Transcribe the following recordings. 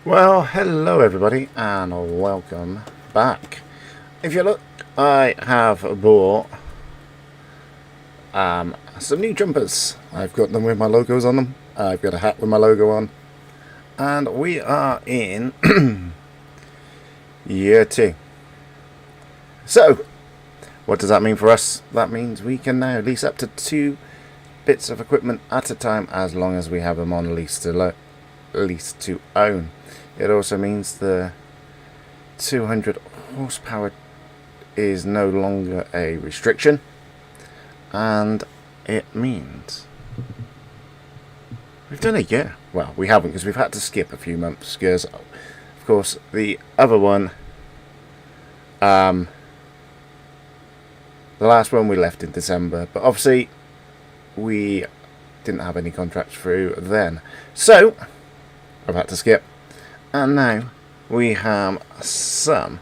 Well, hello everybody and welcome back. If you look, I have bought some new jumpers. I've got them with my logos on them. I've got a hat with my logo on. And we are in year 2. So, what does that mean for us? That means we can now lease up to 2 bits of equipment at a time as long as we have them on lease to own. It also means the 200 horsepower is no longer a restriction, and it means we've done a year. Well, we haven't, because we've had to skip a few months because, of course, the other one, the last one we left in December, but obviously we didn't have any contracts through then, so I've had to skip. And now we have some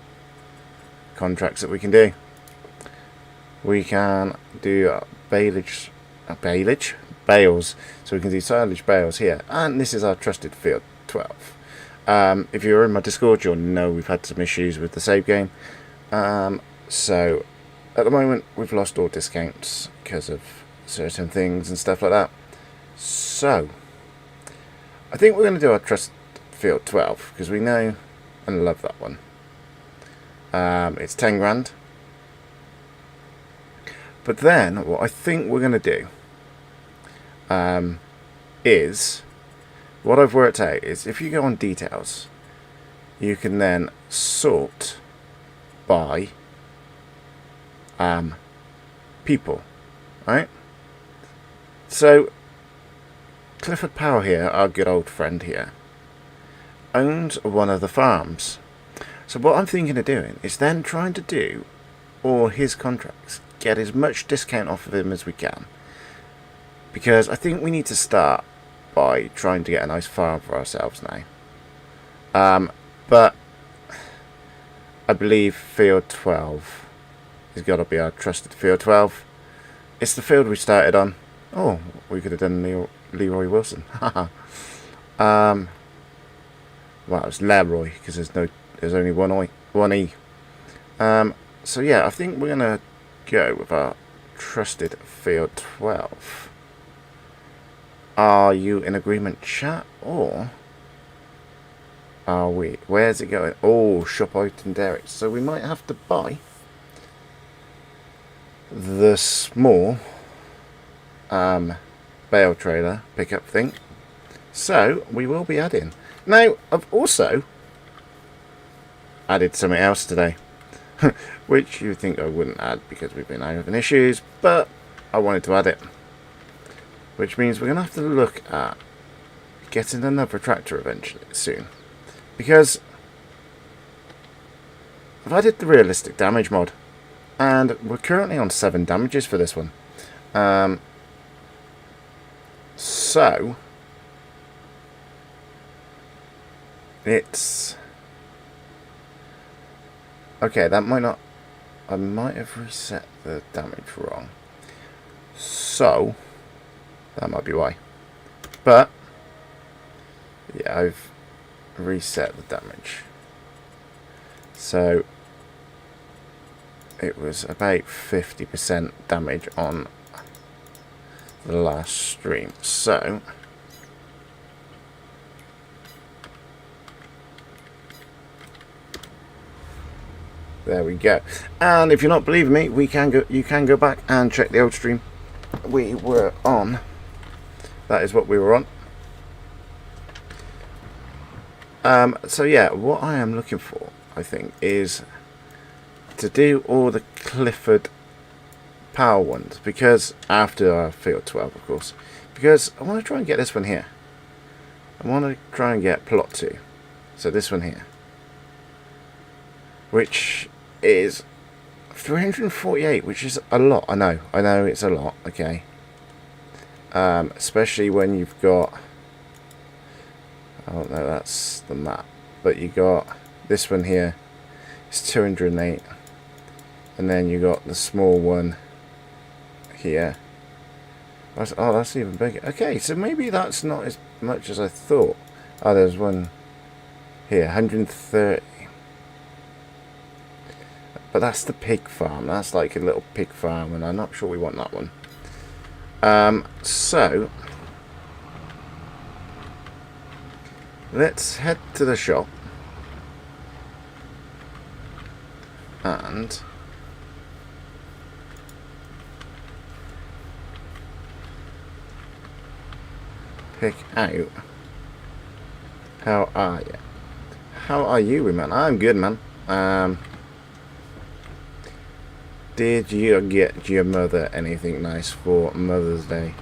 contracts that we can do. We can do bales, so we can do silage bales here. And this is our trusted field 12. If you're in my Discord, you'll know we've had some issues with the save game. So at the moment we've lost all discounts because of certain things and stuff like that. So I think we're going to do our trusted field 12 because we know and love that one. It's 10 grand. But then what I think we're going to do is, what I've worked out is, if you go on details, you can then sort by people, right? So Clifford Power here, our good old friend here, owns one of the farms. So what I'm thinking of doing is then trying to do all his contracts, get as much discount off of him as we can, because I think we need to start by trying to get a nice farm for ourselves now. But I believe field 12 has got to be our trusted field 12. It's the field we started on. Oh, we could have done Leroy Wilson. Well, it's Leroy because there's only one E. So yeah, I think we're gonna go with our trusted field 12. Are you in agreement, chat, or are we? Where's it going? Oh, shop out in Derek. So we might have to buy the small bale trailer pickup thing. So we will be adding. Now, I've also added something else today, which you think I wouldn't add because we've been having issues, but I wanted to add it. Which means we're going to have to look at getting another tractor eventually, soon. Because I've added the realistic damage mod, and we're currently on 7 damages for this one. So it's okay. That might not. I might have reset the damage wrong, so that might be why. But yeah, I've reset the damage. So it was about 50% damage on the last stream. So there we go. And if you're not believing me, you can go back and check the old stream we were on. That is what we were on. So yeah, what I am looking for, I think, is to do all the Clifford Power ones, because after our field 12, of course, because I want to try and get this one here. I want to try and get plot 2, so this one here, which is 348, which is a lot. I know it's a lot. Okay, especially when you've got, I don't know, that's the map, but you got this one here, it's 208, and then you got the small one here. Oh, that's even bigger. Okay, so maybe that's not as much as I thought. Oh, there's one Here, 130. But that's the pig farm. That's like a little pig farm, and I'm not sure we want that one. So let's head to the shop and pick out. How are you? How are you, man? I'm good, man. Did you get your mother anything nice for Mother's Day?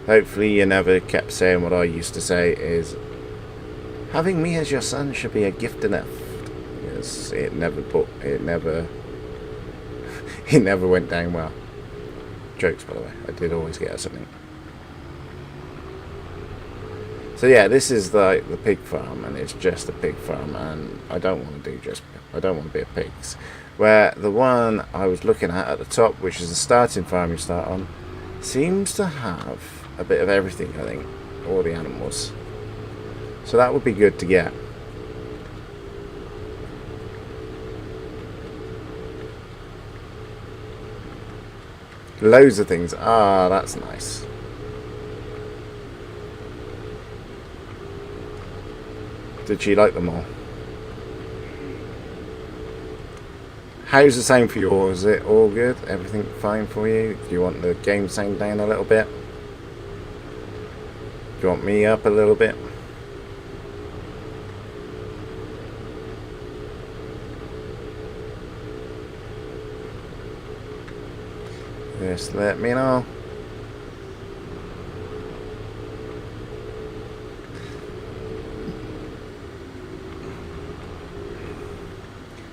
Hopefully you never kept saying what I used to say is, having me as your son should be a gift enough. Because it never went down well. Jokes, by the way. I did always get her something. So yeah, this is like the pig farm, and it's just a pig farm, and I don't want to be a pigs. Where the one I was looking at the top, which is the starting farm you start on, seems to have a bit of everything, I think. All the animals. So that would be good to get. Loads of things. Ah, that's nice. Did she like them all? How's the same for yours? Is it all good? Everything fine for you? Do you want the game sound down a little bit? Do you want me up a little bit? Just let me know.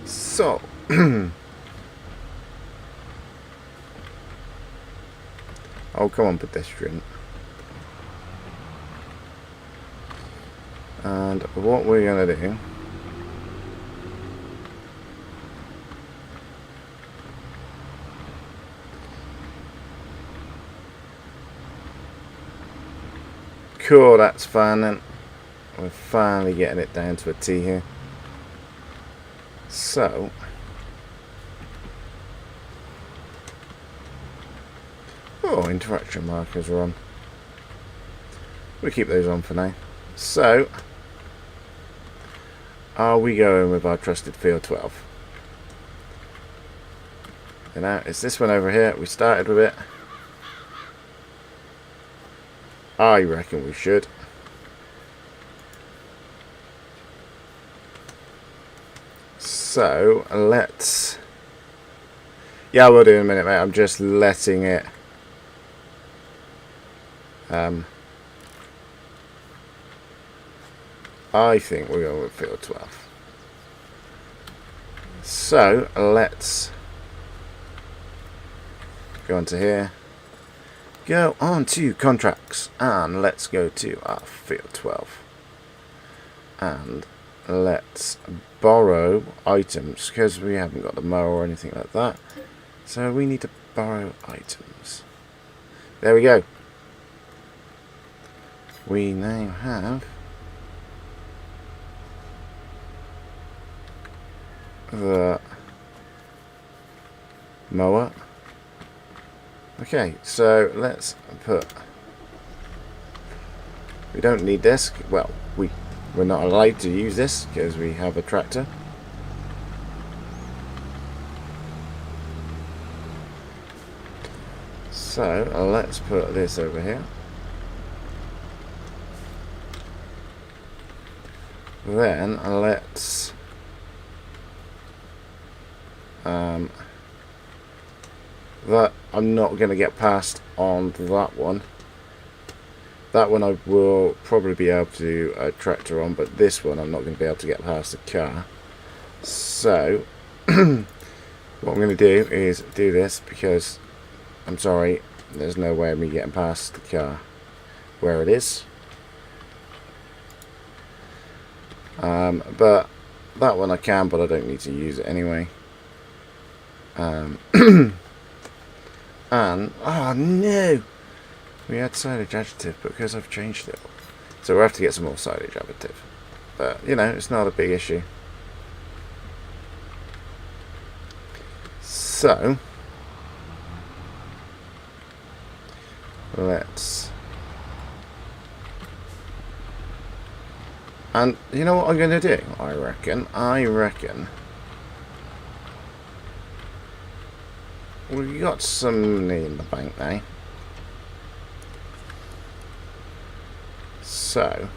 So, oh, come on, pedestrian. And what we're going to do cool, that's fine then. We're finally getting it down to a T here. So, oh, interaction markers are on. We'll keep those on for now. So, are we going with our trusted field 12? And now, it's this one over here. We started with it. I reckon we should. So, let's... Yeah, we'll do in a minute, mate. I'm just letting it... I think we're going with field 12. So, let's go on to here. Go on to contracts. And let's go to our field 12. And let's borrow items, because we haven't got the mower or anything like that. So we need to borrow items. There we go. We now have the mower. Okay, so let's put... We don't need this. Well, we're not allowed to use this because we have a tractor. So let's put this over here. Then let's that I'm not going to get past on that one. That one I will probably be able to do a tractor on, but this one I'm not going to be able to get past the car. So what I'm going to do is do this, because I'm sorry, there's no way of me getting past the car where it is. But that one I can, but I don't need to use it anyway. And, oh no! We had silage additive because I've changed it. So we'll have to get some more silage additive. But, you know, it's not a big issue. So, let's... And, you know what I'm going to do? I reckon... We've got some money in the bank now. So,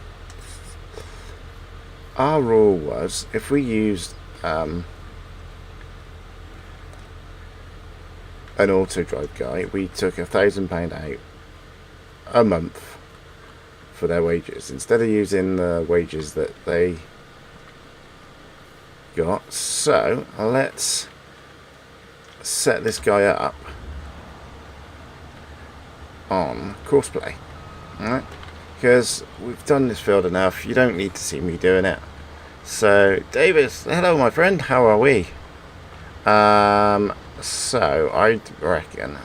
our rule was, if we used an auto drive guy, we took £1,000 out a month for their wages instead of using the wages that they got. So let's set this guy up on courseplay, alright? Because we've done this field enough, you don't need to see me doing it. So, Davis, hello my friend, how are we? So, I reckon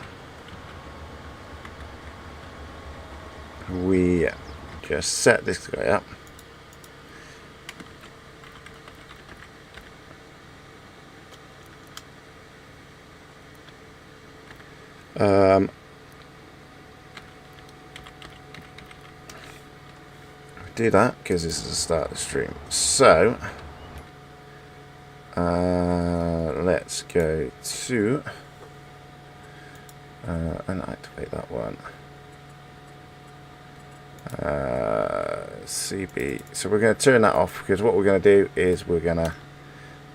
we just set this guy up. Do that because this is the start of the stream. So let's go to and activate that one. CB. So we're going to turn that off because what we're going to do is we're going to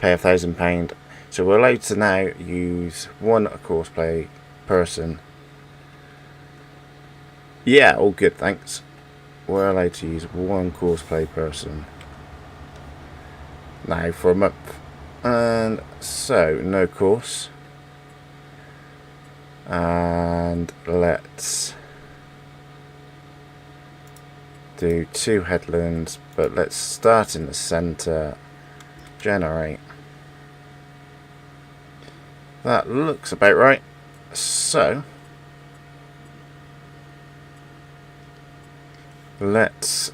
pay £1,000. So we're allowed to now use one courseplay person. Yeah, all good, thanks. We're allowed to use one courseplay person now for a month. And so, no course. And let's do 2 headlands, but let's start in the center. Generate. That looks about right. So let's,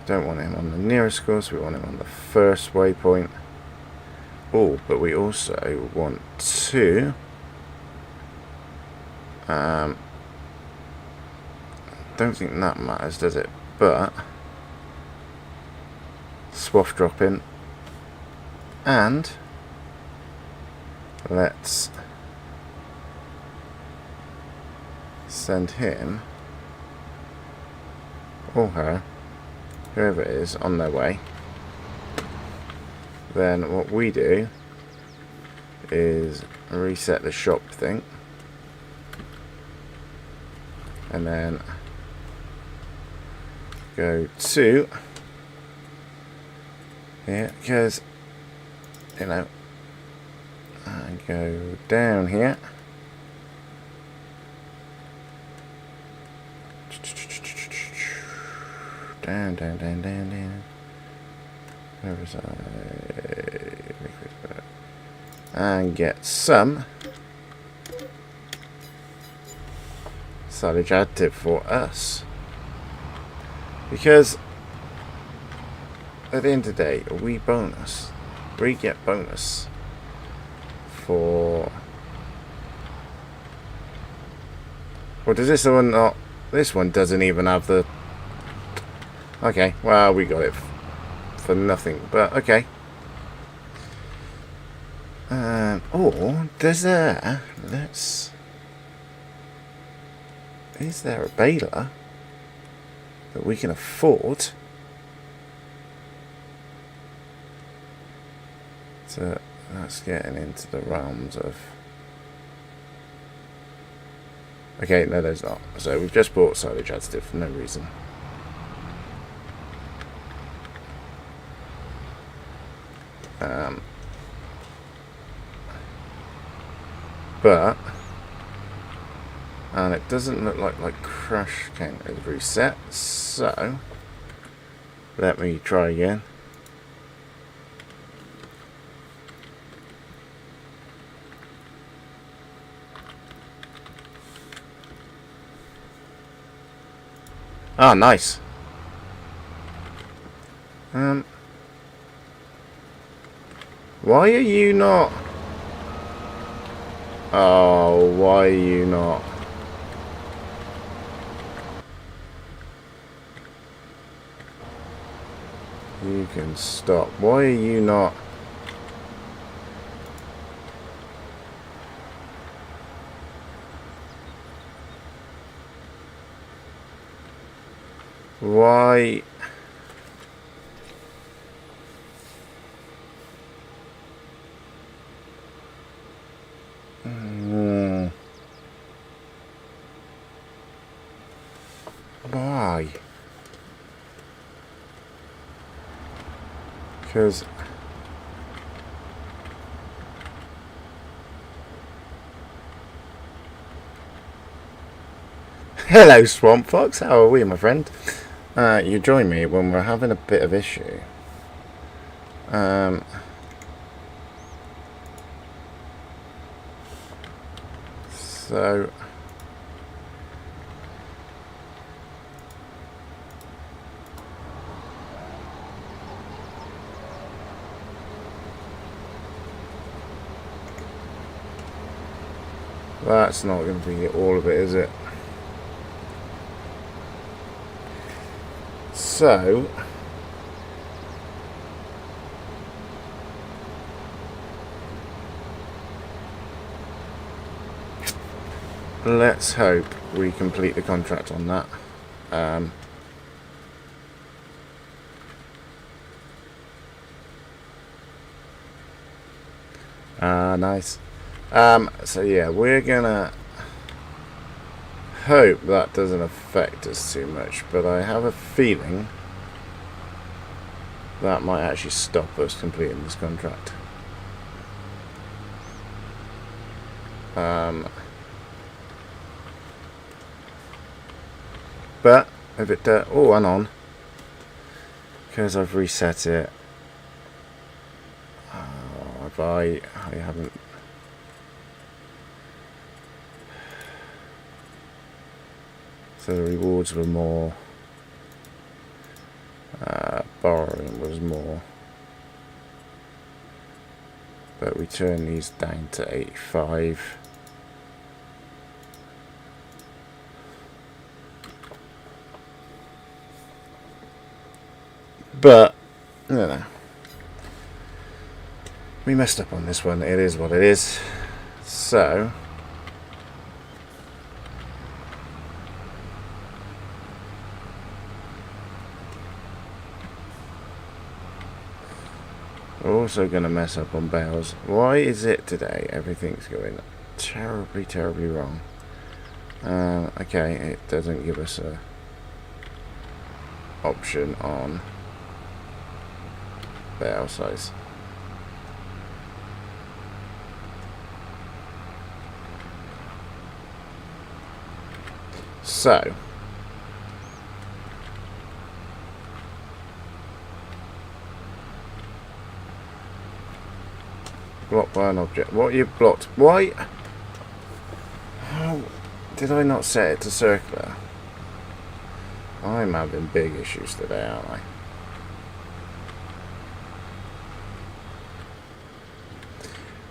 don't want him on the nearest course, we want him on the first waypoint. Oh, but we also want to don't think that matters, does it? But swath dropping, and let's send him or her, whoever it is, on their way. Then what we do is reset the shop thing, and then go to here, because you know, and go down here. Down. Where was I? And get some silage additive for us. Because at the end of the day, we get bonus for... Well, does this one not? This one doesn't even have the... Okay, well, we got it for nothing, but okay. Or does there? Let's. Is there a baler that we can afford? So that's getting into the realms of. Okay, no, there's not. So we've just bought silage additive for no reason. But, and it doesn't look like crash count is reset, so let me try again. Ah, nice. Why are you not? Oh, why are you not? You can stop. Why are you not? Why? Why? Because hello, Swamp Fox. How are we, my friend? You join me when we're having a bit of issue. So that's not going to be all of it, is it? So let's hope we complete the contract on that. Nice. So yeah, we're gonna hope that doesn't affect us too much, but I have a feeling that might actually stop us completing this contract. But if it oh, and on, because I've reset it. If I haven't. So the rewards were more. Borrowing was more. But we turn these down to 85. But, I don't know. We messed up on this one. It is what it is. So, we're also going to mess up on bales. Why is it today everything's going terribly, terribly wrong? Okay, it doesn't give us a option on bale size. So, block by an object. What you blocked? Why? How did I not set it to circular? I'm having big issues today, aren't I?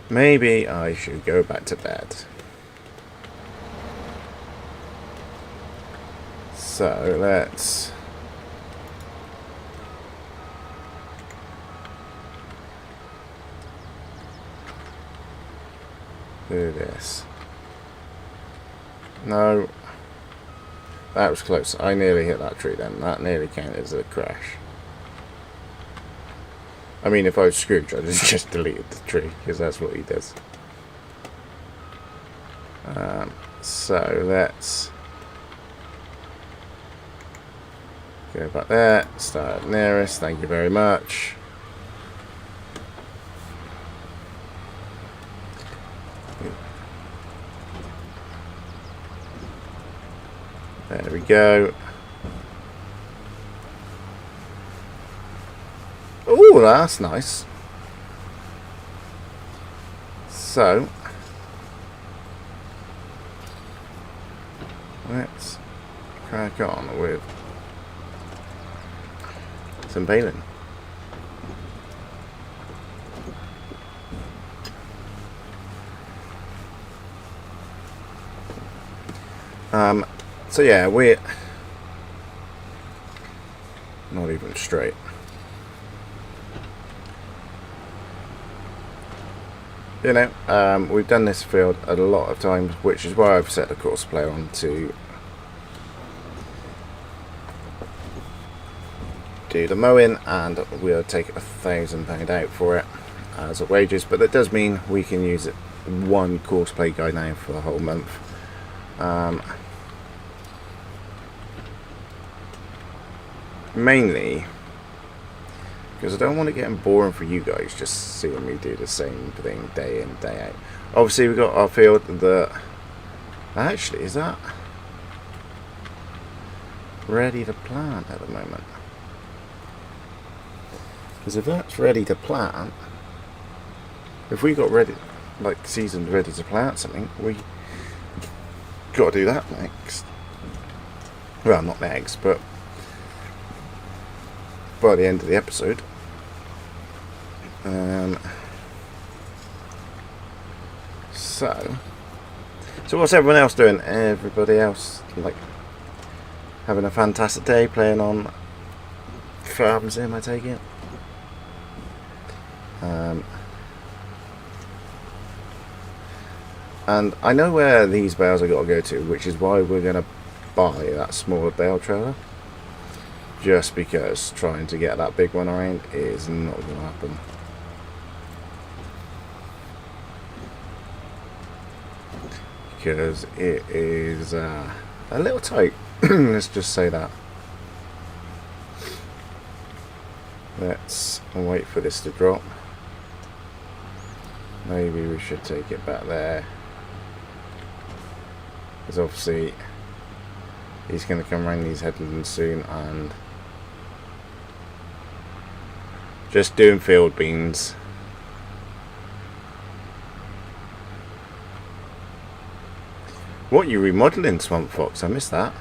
Maybe I should go back to bed. So let's do this. No, that was close. I nearly hit that tree then. That nearly counted as a crash. I mean, if I was Scrooge, I'd just deleted the tree, because that's what he does. So let's go back there, start nearest, thank you very much. There we go. Oh, that's nice. So, let's crack on with some baling. So yeah, we're not even straight. You know, we've done this field a lot of times, which is why I've set the course player on to do the mowing, and we'll take £1,000 out for it as a wages, but that does mean we can use it one course play guy now for the whole month. Mainly because I don't want it getting boring for you guys just seeing me do the same thing day in, day out. Obviously we've got our field that actually is that ready to plant at the moment. Because if that's ready to plant, if we got ready, like seasoned ready to plant something, we got to do that next. Well, not next, but by the end of the episode. So what's everyone else doing? Everybody else like having a fantastic day playing on farm sim, I take it. And I know where these bales have got to go to, which is why we're going to buy that smaller bale trailer. Just because trying to get that big one around is not going to happen. Because it is a little tight. Let's just say that. Let's wait for this to drop. Maybe we should take it back there. Because obviously he's going to come around these headlands soon, and just doing field beans. What, you remodeling, Swamp Fox? I missed that.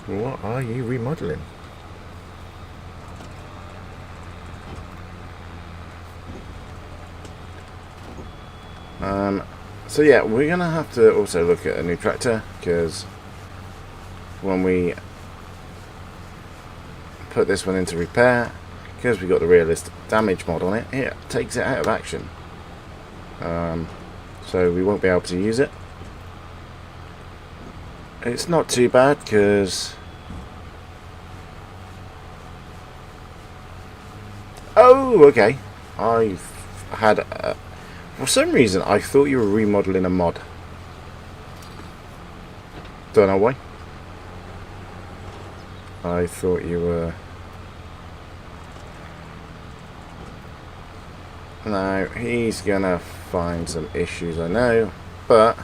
What are you remodeling? So yeah, we're gonna have to also look at a new tractor, because when we put this one into repair, because we got the realistic damage mod on it, it takes it out of action. So we won't be able to use it. It's not too bad, because oh, okay. I've had for some reason I thought you were remodeling a mod. Don't know why. I thought you were. Now he's gonna find some issues, I know, but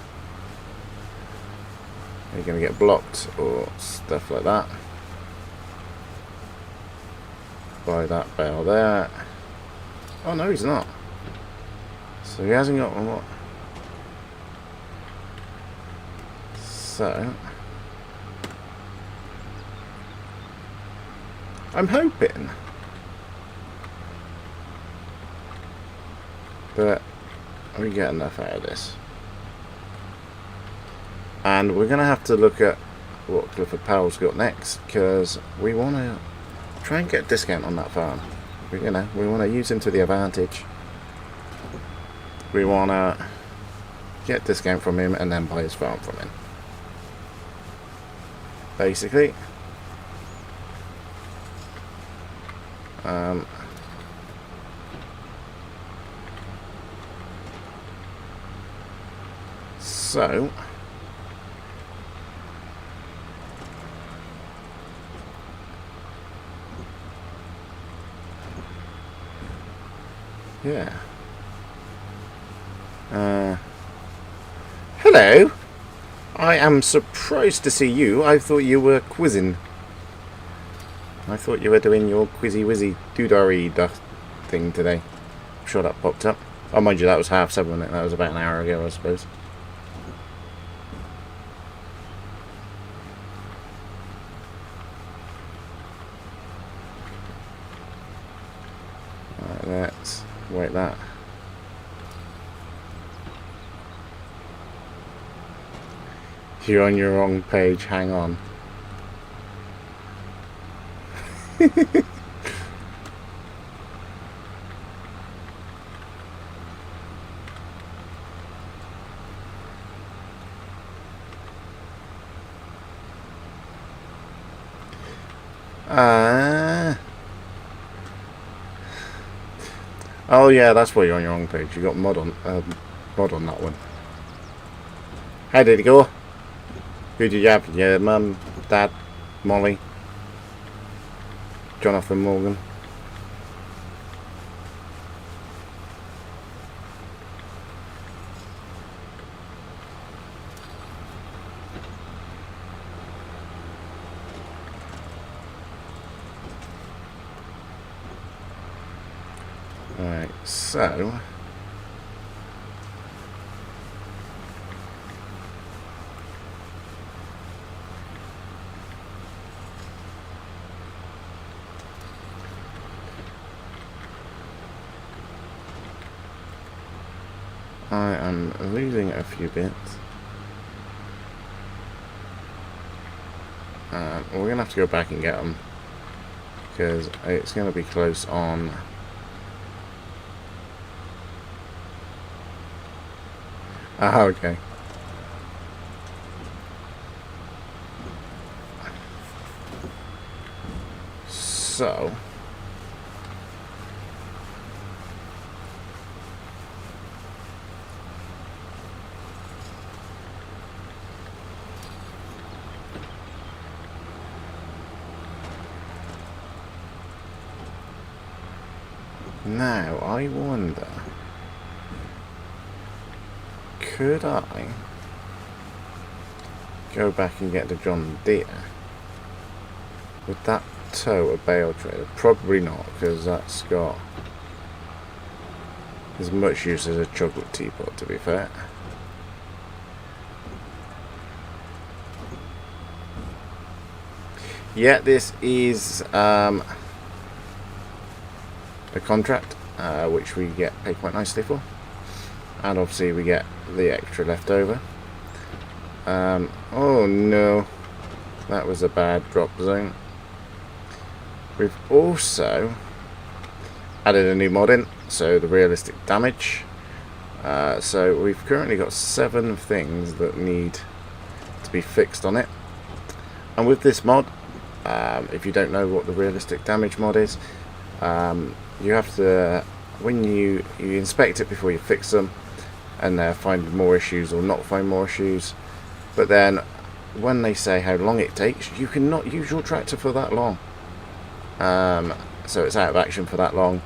you're gonna get blocked or stuff like that by that bale there. Oh no, he's not. So he hasn't got one. What? So I'm hoping that we get enough out of this. And we're going to have to look at what Clifford Powell's got next, because we want to try and get a discount on that farm. We want to use him to the advantage. We want to get a discount from him and then buy his farm from him. Basically. So yeah. Hello. I am surprised to see you. I thought you were quizzing. I thought you were doing your quizzy wizzy doodary thing today. I'm sure that popped up. Oh, mind you, that was 7:30, wasn't it? That was about an hour ago, I suppose. Right, let's wait that. You're on your wrong page, hang on. Oh yeah, that's why you're on your wrong page. You got mod on that one. How did it go? Who did you have? Your mum, dad, Molly, Jonathan Morgan. Right, so I am losing a few bits. We're gonna have to go back and get them because it's gonna be close on. Ah, okay. So now I wonder, could I go back and get the John Deere? Would that tow a bale trailer? Probably not, because that's got as much use as a chocolate teapot, to be fair. Yeah, this is a contract which we get paid quite nicely for, and obviously we get the extra left over. Oh no, that was a bad drop zone. We've also added a new mod in, so the realistic damage. So we've currently got 7 things that need to be fixed on it, and with this mod, if you don't know what the realistic damage mod is, you have to, when you inspect it before you fix them, and find more issues or not find more issues. But then when they say how long it takes, you cannot use your tractor for that long. So it's out of action for that long,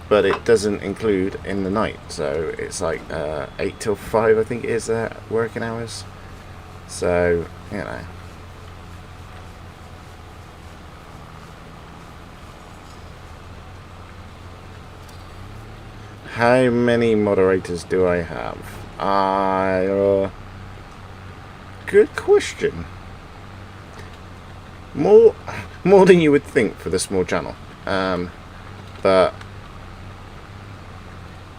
but it doesn't include in the night. So it's like 8 till 5, I think it is, working hours. So, you know. How many moderators do I have? Good question. More than you would think for the small channel. But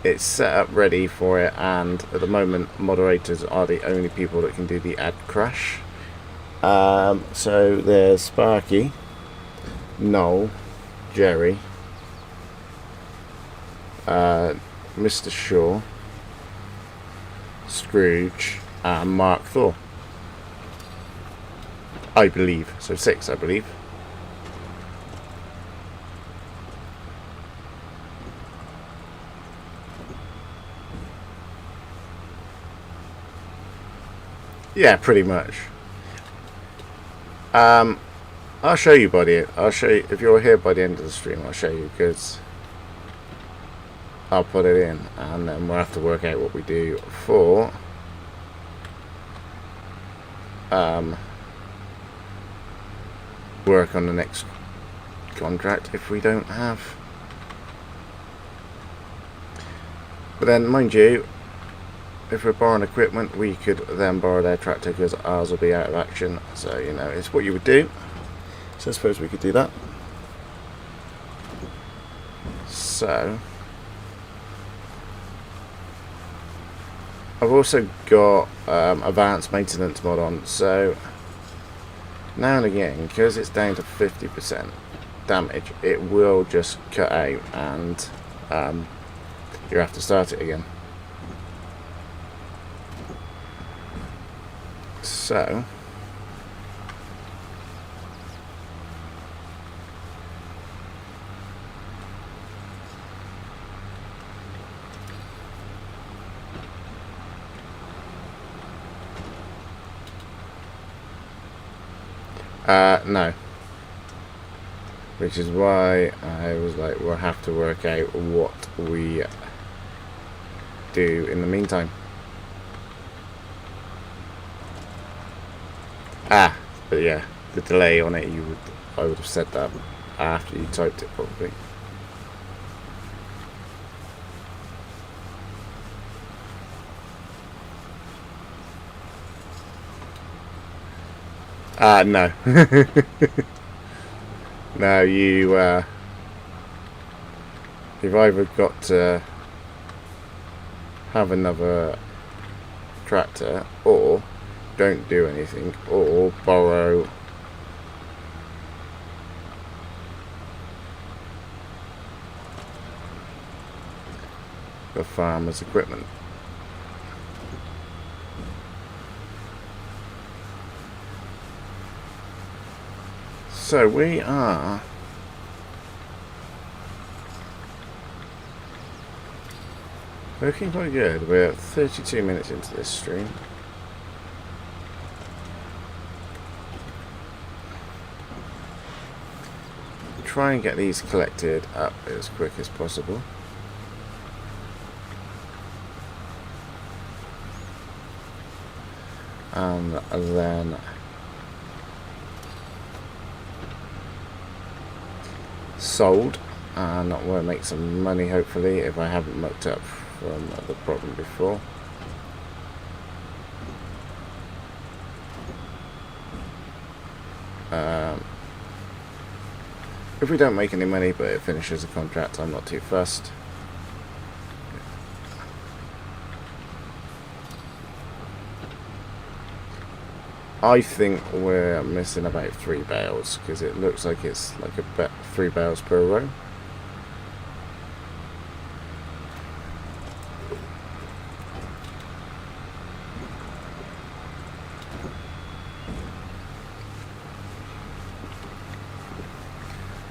it's set up ready for it, and at the moment moderators are the only people that can do the add crash. So there's Sparky, Noel, Jerry, Mr. Shaw, Scrooge, and Mark Thor. I believe. So 6, I believe. Yeah, pretty much. I'll show you I'll show you if you're here by the end of the stream. I'll show you, because I'll put it in, and then we'll have to work out what we do for work on the next contract if we don't have. But then, mind you, if we're borrowing equipment, we could then borrow their tractor because ours will be out of action. So, you know, it's what you would do. So I suppose we could do that. So I've also got advanced maintenance mod on. So now and again, because it's down to 50% damage, it will just cut out and you have to start it again. So no. Which is why I was like, we'll have to work out what we do in the meantime. But yeah, the delay on it, I would have said that after you typed it probably. No. No, you've either got to have another tractor, or don't do anything, or borrow the farmer's equipment. So we are looking quite good. We're 32 minutes into this stream. Try and get these collected up as quick as possible. And then sold, and we'll make some money hopefully if I haven't mucked up from the problem before. If we don't make any money but it finishes the contract, I'm not too fussed. I think we're missing about 3 bales because it looks like it's like 3 bales per row.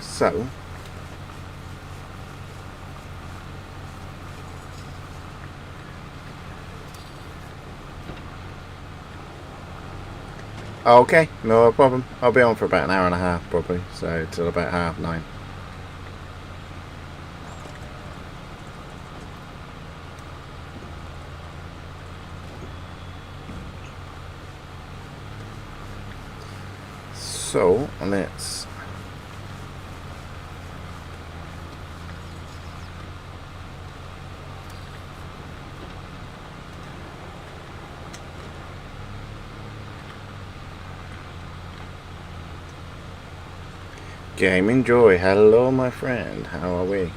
So okay, no problem. I'll be on for about an hour and a half probably, so till about 9:30. So let's Gaming Joy, hello my friend, how are we?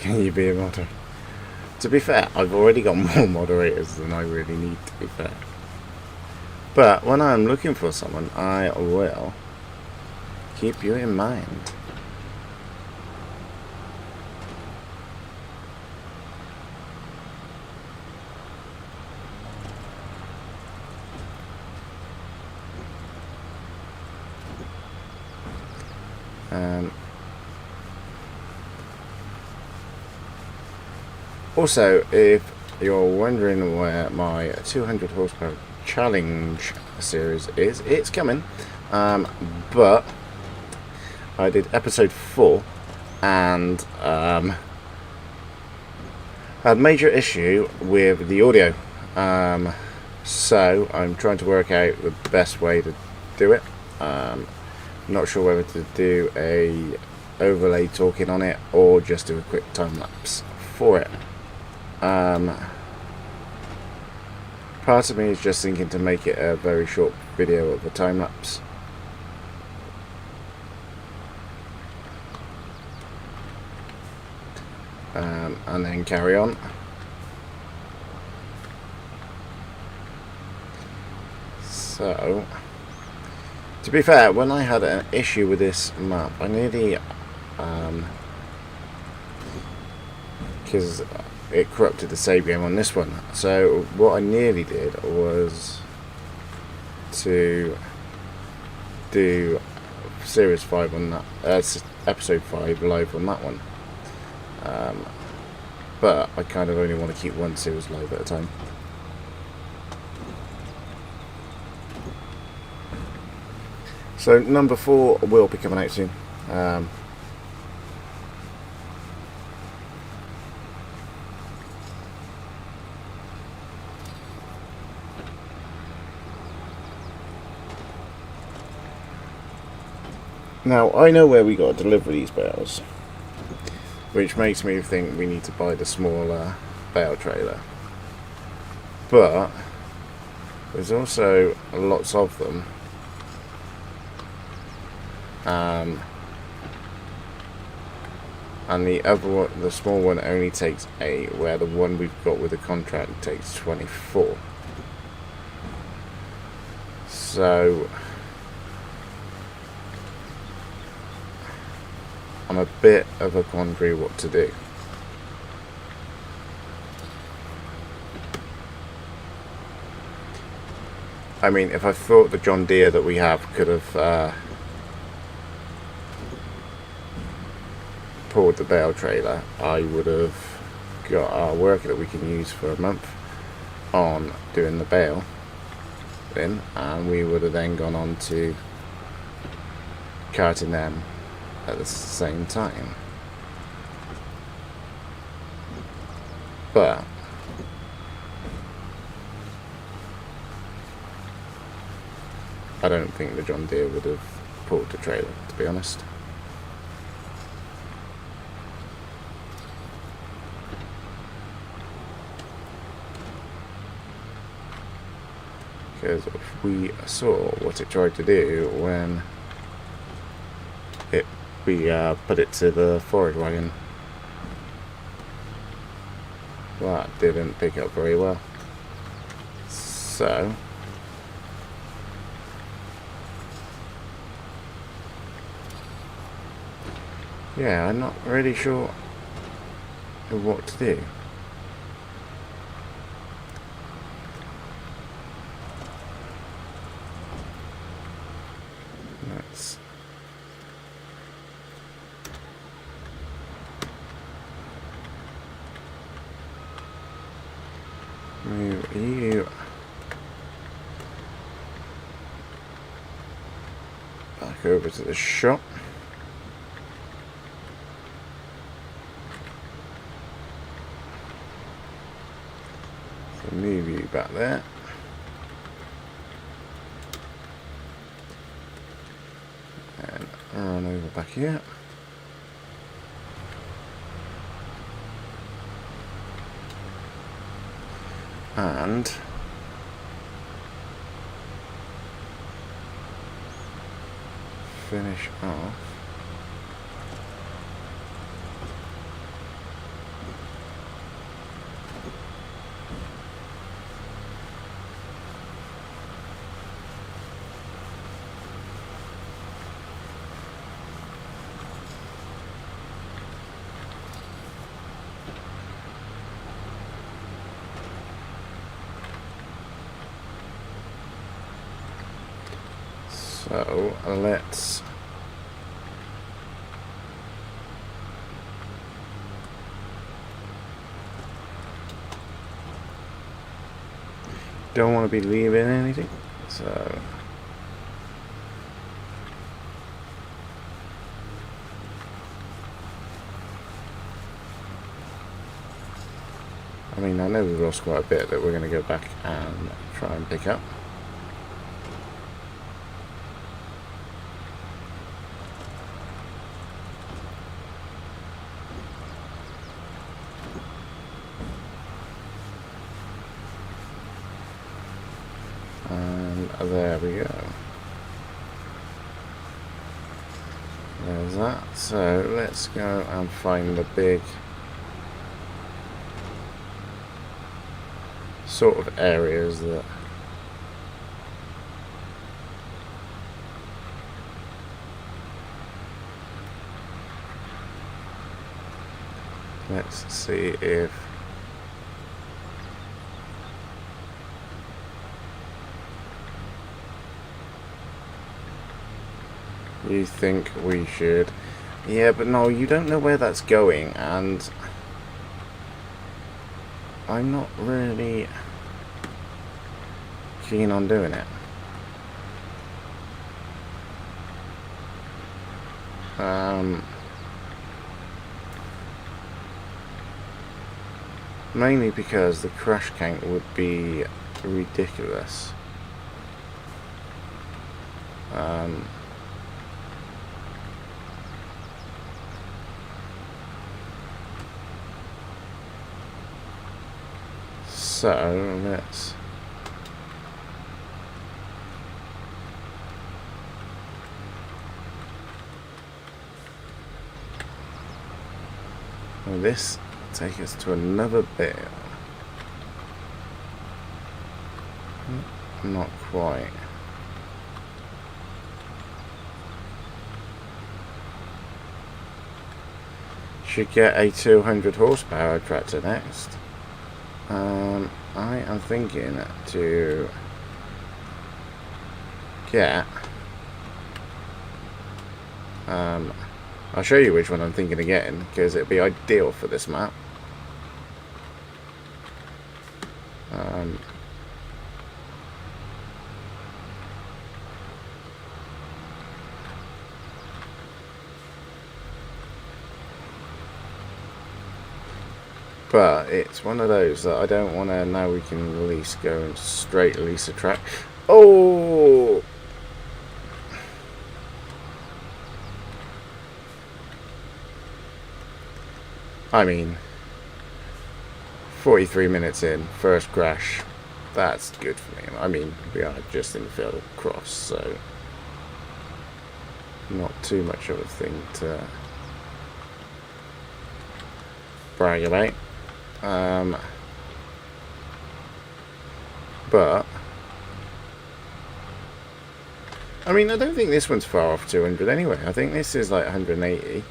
Can you be a moderator? To be fair, I've already got more moderators than I really need, to be fair. But when I'm looking for someone, I will keep you in mind. Also, if you're wondering where my 200 horsepower challenge series is, it's coming. But I did episode 4 and I had a major issue with the audio, so I'm trying to work out the best way to do it. Not sure whether to do a overlay talking on it or just do a quick time lapse for it. Part of me is just thinking to make it a very short video of the time lapse. And then carry on. So, to be fair, when I had an issue with this map, I nearly, because it corrupted the save game on this one, so what I nearly did was to do Series 5 on that, Episode 5 live on that one. But I kind of only want to keep one series live at a time. So number 4 will be coming out soon. Now I know where we got to deliver these bales, which makes me think we need to buy the smaller bale trailer. But there's also lots of them. And the other one, the small one, only takes 8, where the one we've got with the contract takes 24. So I'm a bit of a quandary what to do. I mean, if I thought the John Deere that we have could have pulled the bale trailer, I would have got our worker that we can use for a month on doing the bale in, and we would have then gone on to carting them at the same time. But I don't think the John Deere would have pulled the trailer, to be honest. Because we saw what it tried to do when we put it to the forward wagon. Well, that didn't pick up very well. So yeah, I'm not really sure what to do. Let's move you back over to the shop. So move you back there. And run over back here. And finish off so let's don't want to be leaving anything, so I mean, I know we've lost quite a bit that we're going to go back and try and pick up. And there we go. There's that. So let's go and find the big sort of areas that let's see if you think we should. Yeah, but no, you don't know where that's going, and I'm not really keen on doing it. Mainly because the crash count would be ridiculous. So let's this take us to another bit. Not quite. Should get a 200 horsepower tractor next. I am thinking to get I'll show you which one I'm thinking of getting, because it'd be ideal for this map. But it's one of those that I don't want to, now we can lease, go and straight lease a track. Oh! I mean, 43 minutes in, first crash. That's good for me. I mean, we are just in the field of cross, so not too much of a thing to brag about. But I mean, I don't think this one's far off 200 anyway. I think this is like 180.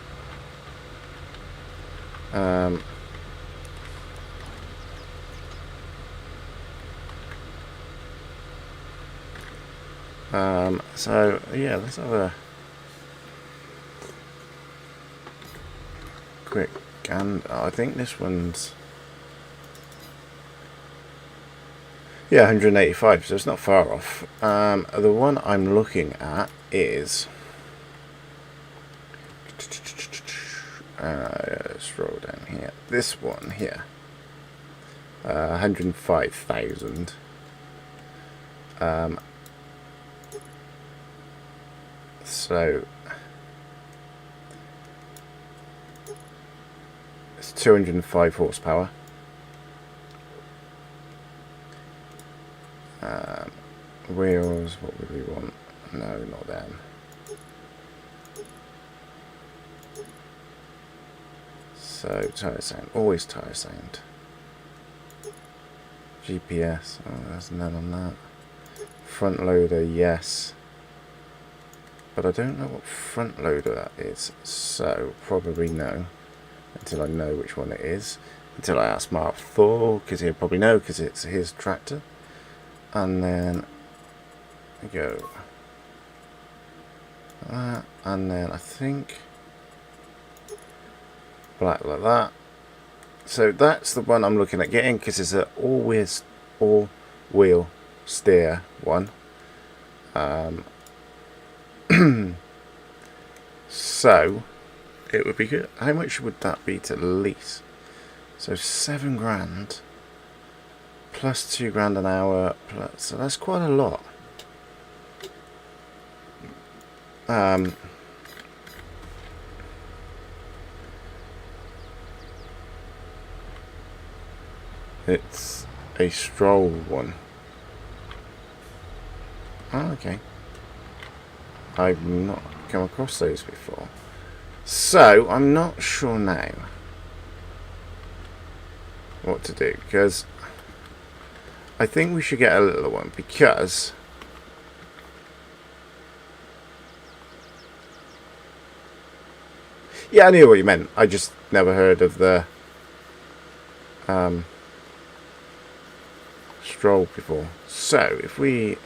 So yeah, let's have a quick gander. I think this one's, yeah, 185, so it's not far off. The one I'm looking at is scroll down here. This one here, 105,000. So it's 205 horsepower. Wheels, what would we want? No, not them. So tyre sound, always tyre sound. GPS, oh, there's none on that. Front loader, yes. But I don't know what front loader that is, so probably no, until I know which one it is. Until I ask Mark 4, because he'll probably know, because it's his tractor. And then I go that, and then I think black like that. So that's the one I'm looking at getting, because it's an all-wheel steer one. So it would be good. How much would that be to lease? So £7 grand plus £2 an hour, plus, so that's quite a lot. It's a stroll one. Oh, okay. I've not come across those before. So, I'm not sure now what to do, because I think we should get a little one, because yeah, I knew what you meant. I just never heard of the stroll before. So, if we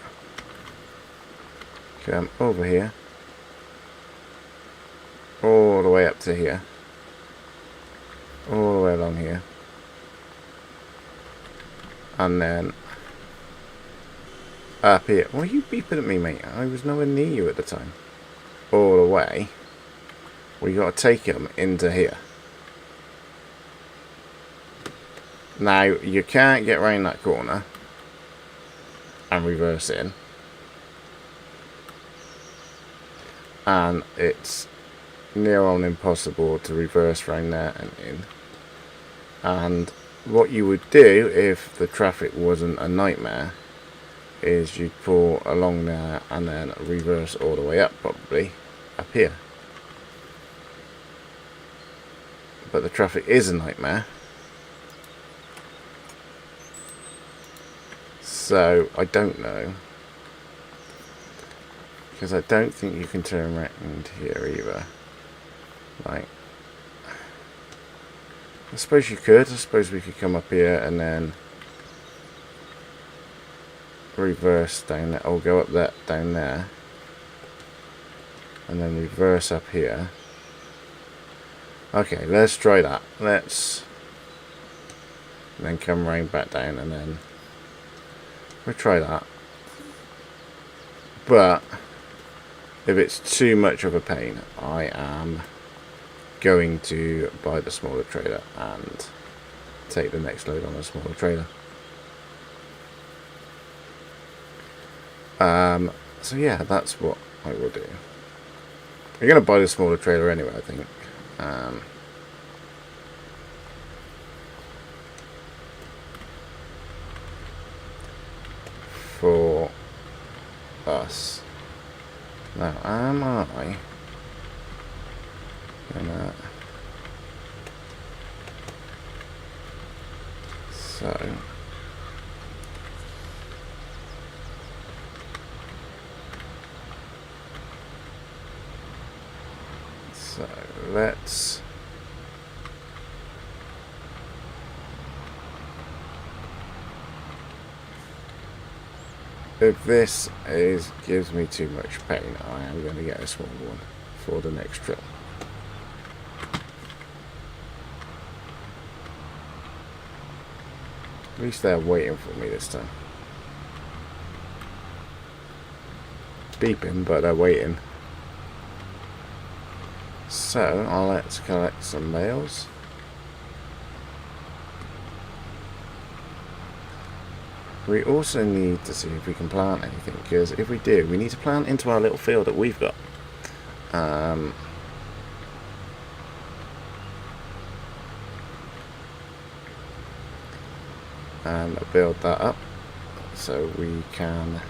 come over here, all the way up to here, all the way along here, and then up here. Why are you beeping at me, mate? I was nowhere near you at the time. All the way. We got to take them into here. Now, you can't get around that corner and reverse in. And it's near on impossible to reverse round there and in. And what you would do if the traffic wasn't a nightmare is you'd pull along there and then reverse all the way up, probably up here. But the traffic is a nightmare, so I don't know, because I don't think you can turn around here either. Like, I suppose you could. I suppose we could come up here and then reverse down there, or go up that down there, and then reverse up here. Okay, let's try that. Let's then come round back down, and then we'll try that. But if it's too much of a pain, I am going to buy the smaller trailer and take the next load on a smaller trailer. So yeah, that's what I will do. I'm going to buy the smaller trailer anyway, I think. For us. Now, am I gonna... So... So, let's... If this gives me too much pain, I am going to get a small one for the next trip. At least they're waiting for me this time. Beeping, but they're waiting. So, let's collect some bales. We also need to see if we can plant anything, because if we do, we need to plant into our little field that we've got. And build that up so we can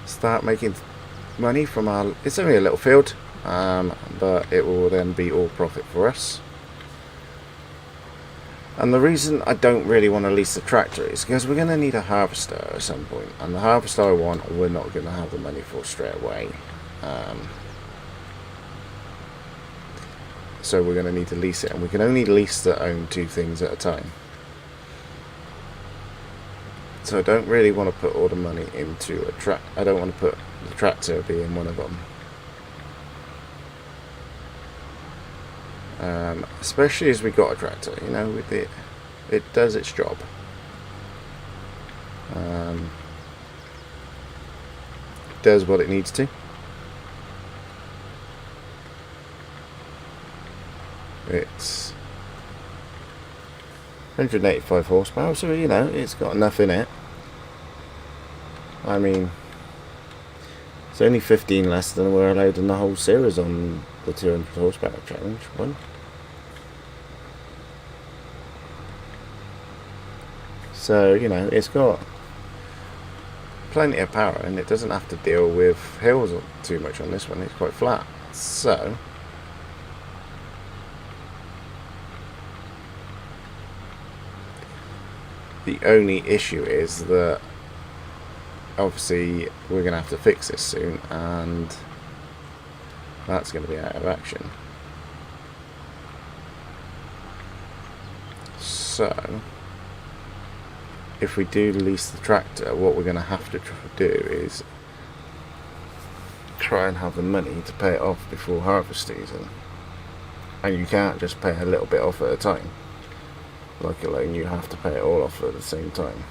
start making money from our... It's only a little field, but it will then be all profit for us. And the reason I don't really want to lease the tractor is because we're going to need a harvester at some point, and the harvester I want, we're not going to have the money for straight away. So we're going to need to lease it, and we can only lease to own 2 things at a time. So I don't really want to put all the money into a tractor. I don't want to put the tractor being one of them. Especially as we got a tractor, you know, with it does its job. Does what it needs to. 185 horsepower, so you know it's got enough in it. I mean, it's only 15 less than we're allowed in the whole series on the 200 horsepower challenge one. So you know it's got plenty of power, and it doesn't have to deal with hills too much on this one. It's quite flat. So the only issue is that obviously we're going to have to fix this soon, and that's going to be out of action. So if we do lease the tractor, what we're going to have to do is try and have the money to pay it off before harvest season. And you can't just pay a little bit off at a time. Like a loan, you have to pay it all off at the same time.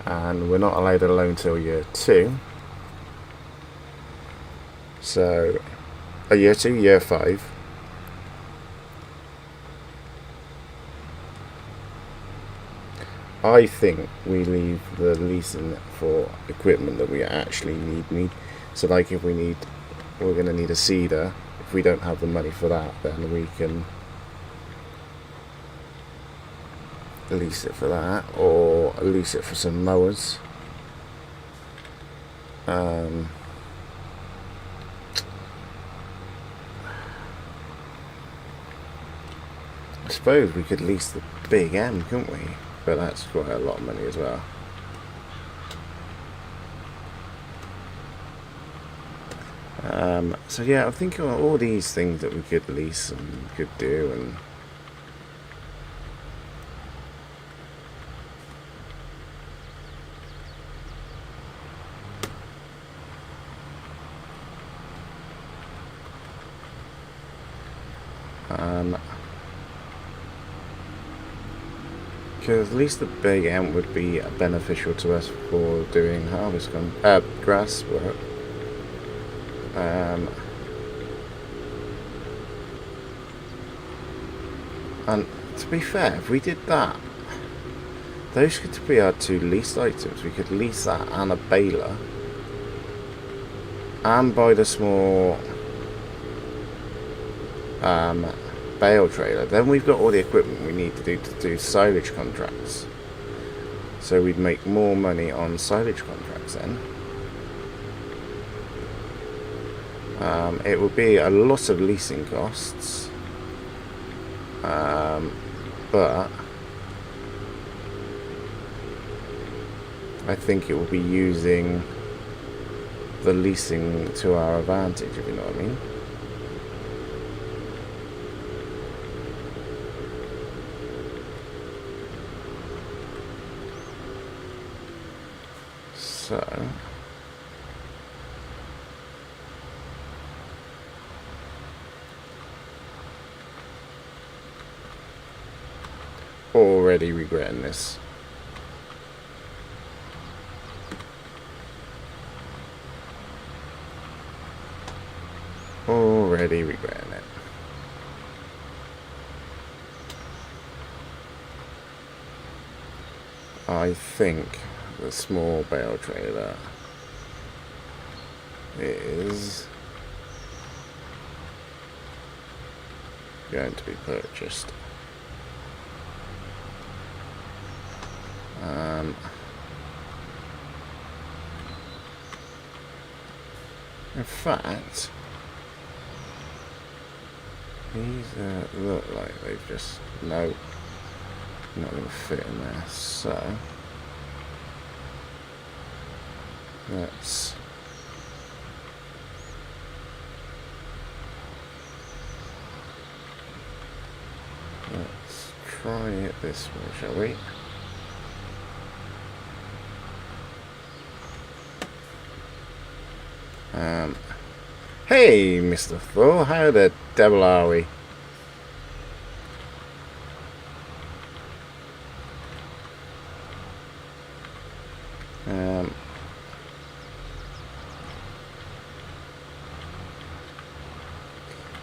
And we're not allowed a loan till year 2. So, year 2, year 5. I think we leave the leasing for equipment that we actually need. So like if we're going to need a seeder. If we don't have the money for that, then we can lease it for that, or lease it for some mowers. I suppose we could lease the big M, couldn't we? But that's quite a lot of money as well. So yeah, I'm thinking of all these things that we could lease and could do, and because at least the big M would be beneficial to us for doing harvest grass work. And to be fair, if we did that, those could be our 2 leased items. We could lease that and a baler, and buy the small bale trailer. Then we've got all the equipment we need to do silage contracts. So we'd make more money on silage contracts then. It would be a lot of leasing costs, but I think it will be using the leasing to our advantage, if you know what I mean. So already regretting this. Already regretting it. I think the small bale trailer is going to be purchased. In fact, these look like they've just not going to fit in there. So let's try it this way, shall we? Hey, Mr. Thor, how the devil are we?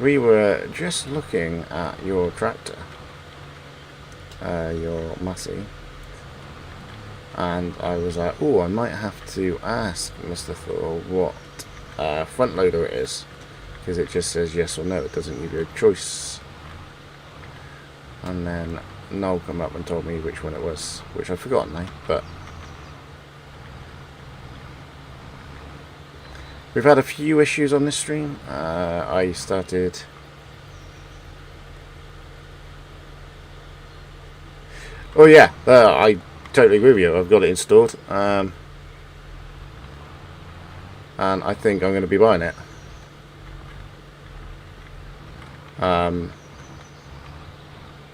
We were just looking at your tractor, your Massey, and I was like, oh, I might have to ask Mr. Thor what front loader it is, because it just says yes or no, it doesn't give you a choice. And then Noel come up and told me which one it was, which I've forgotten now, but we've had a few issues on this stream. I started... Oh yeah, I totally agree with you. I've got it installed. And I think I'm going to be buying it.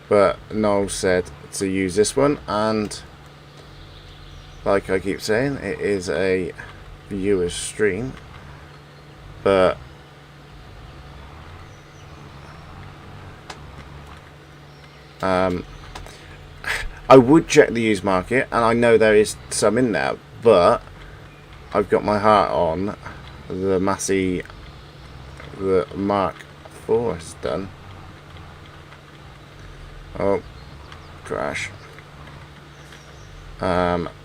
But Noel said to use this one, and like I keep saying, it is a viewer's stream, but I would check the used market, and I know there is some in there, but I've got my heart on the Massey the Mark IV has done. Oh, crash.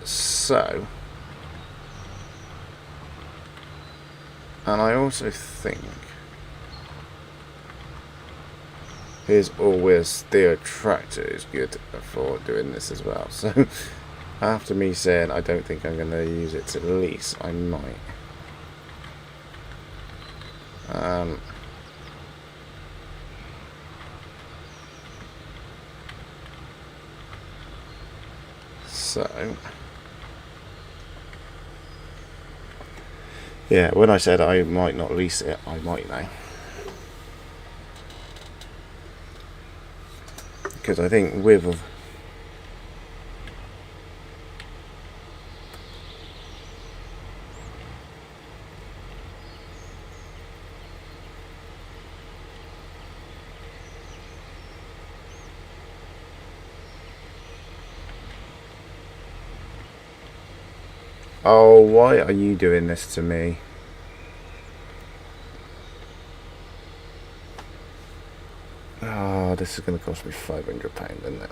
So, and I also think his all-wheel steer tractor is good for doing this as well. So, after me saying I don't think I'm going to use it to lease, I might. So, yeah, when I said I might not lease it, I might now. Because I think with... Oh, why are you doing this to me? Oh, this is going to cost me £500, isn't it?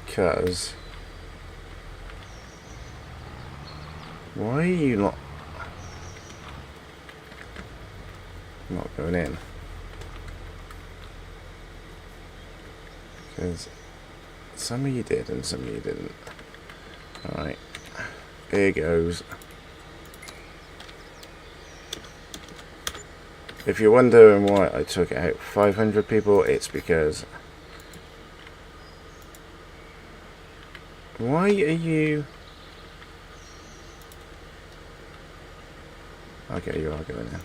Because... Why are you not going in? Because some of you did and some of you didn't. Alright, here goes. If you're wondering why I took out 500 people, it's because... Why are you... Okay, you are going in.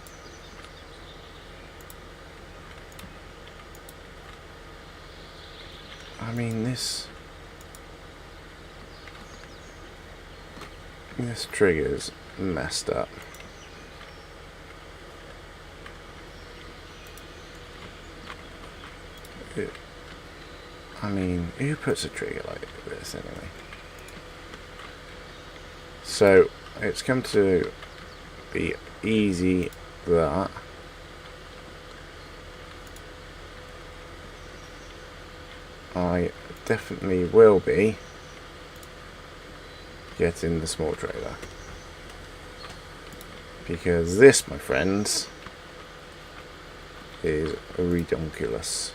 I mean, this trigger's messed up. I mean, who puts a trigger like this anyway? So, it's come to be easy that I definitely will be getting the small trailer, because this, my friends, is redonkulous.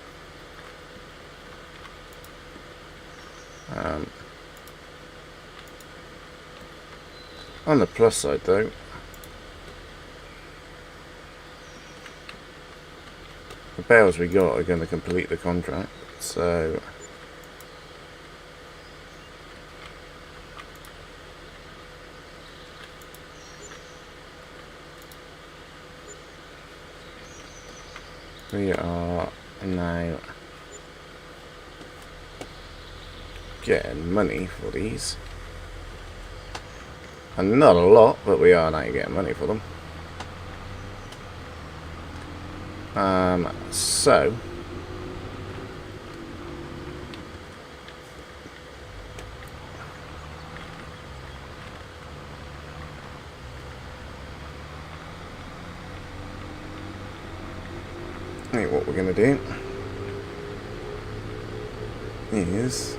On the plus side though, the bales we got are going to complete the contract, so we are now getting money for these. And not a lot, but we are now getting money for them. So think what we're going to do is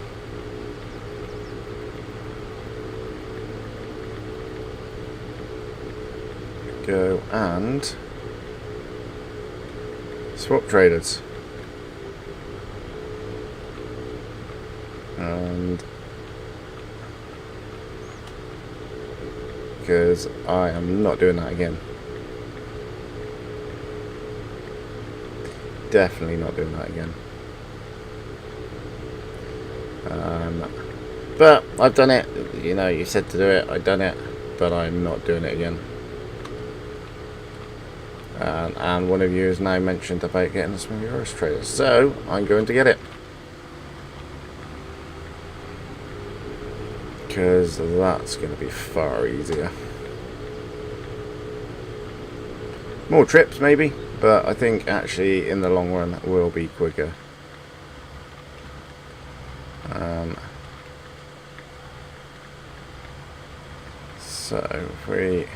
go and swap traders, and because I am not doing that again. Definitely not doing that again. But I've done it. You know, you said to do it. I've done it, but I'm not doing it again. And one of you has now mentioned about getting a small Euros trader, so I'm going to get it, because that's going to be far easier. More trips maybe, but I think actually in the long run will be quicker. So if we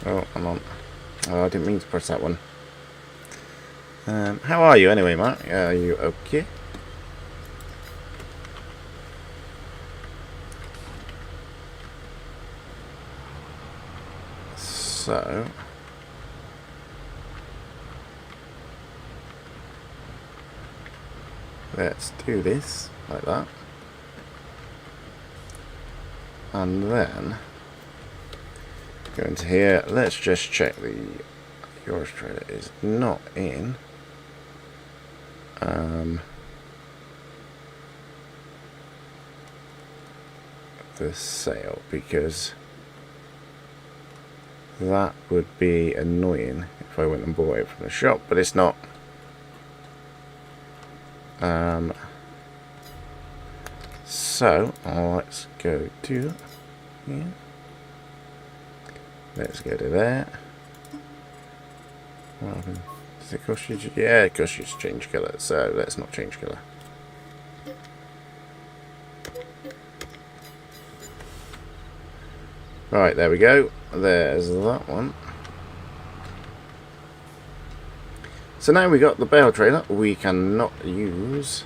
oh, I'm on. Oh, I didn't mean to press that one. How are you anyway, Mark? Are you okay? So let's do this like that, and then go into here. Let's just check the Euros trader is not in the sale, because that would be annoying if I went and bought it from the shop, but it's not. So let's go to here. Let's go to there. What happened? Does it cost you? Yeah, it costs you to change colour, so let's not change colour. Right, there we go. There's that one. So now we got the bale trailer. We cannot use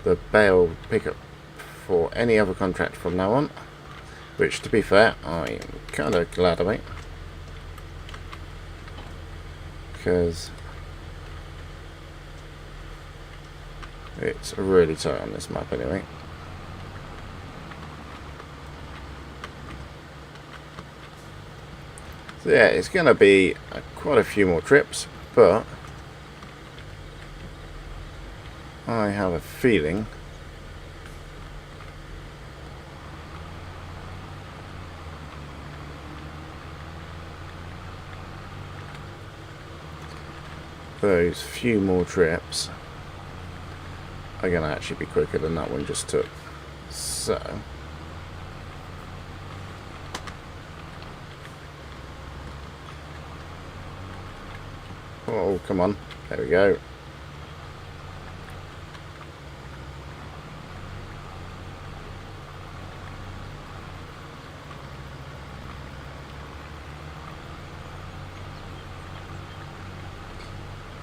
the bale pickup for any other contract from now on, which, to be fair, I'm kind of glad about, because it's really tight on this map anyway. So yeah, it's going to be quite a few more trips, but I have a feeling those few more trips are going to actually be quicker than that one just took. So oh, come on, there we go.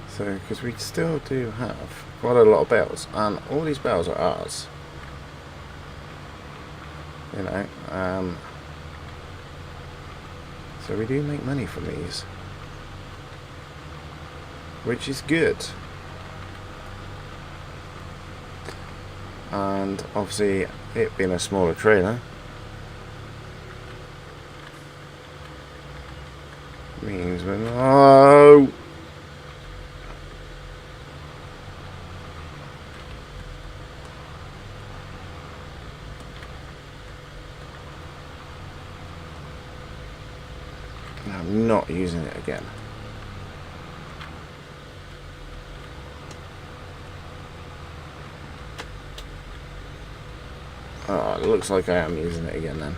So, because we still do have quite a lot of bells, and all these bells are ours. You know, so we do make money from these, which is good. And obviously, it being a smaller trailer means we're no. I'm not using it again. Oh, it looks like I am using it again then.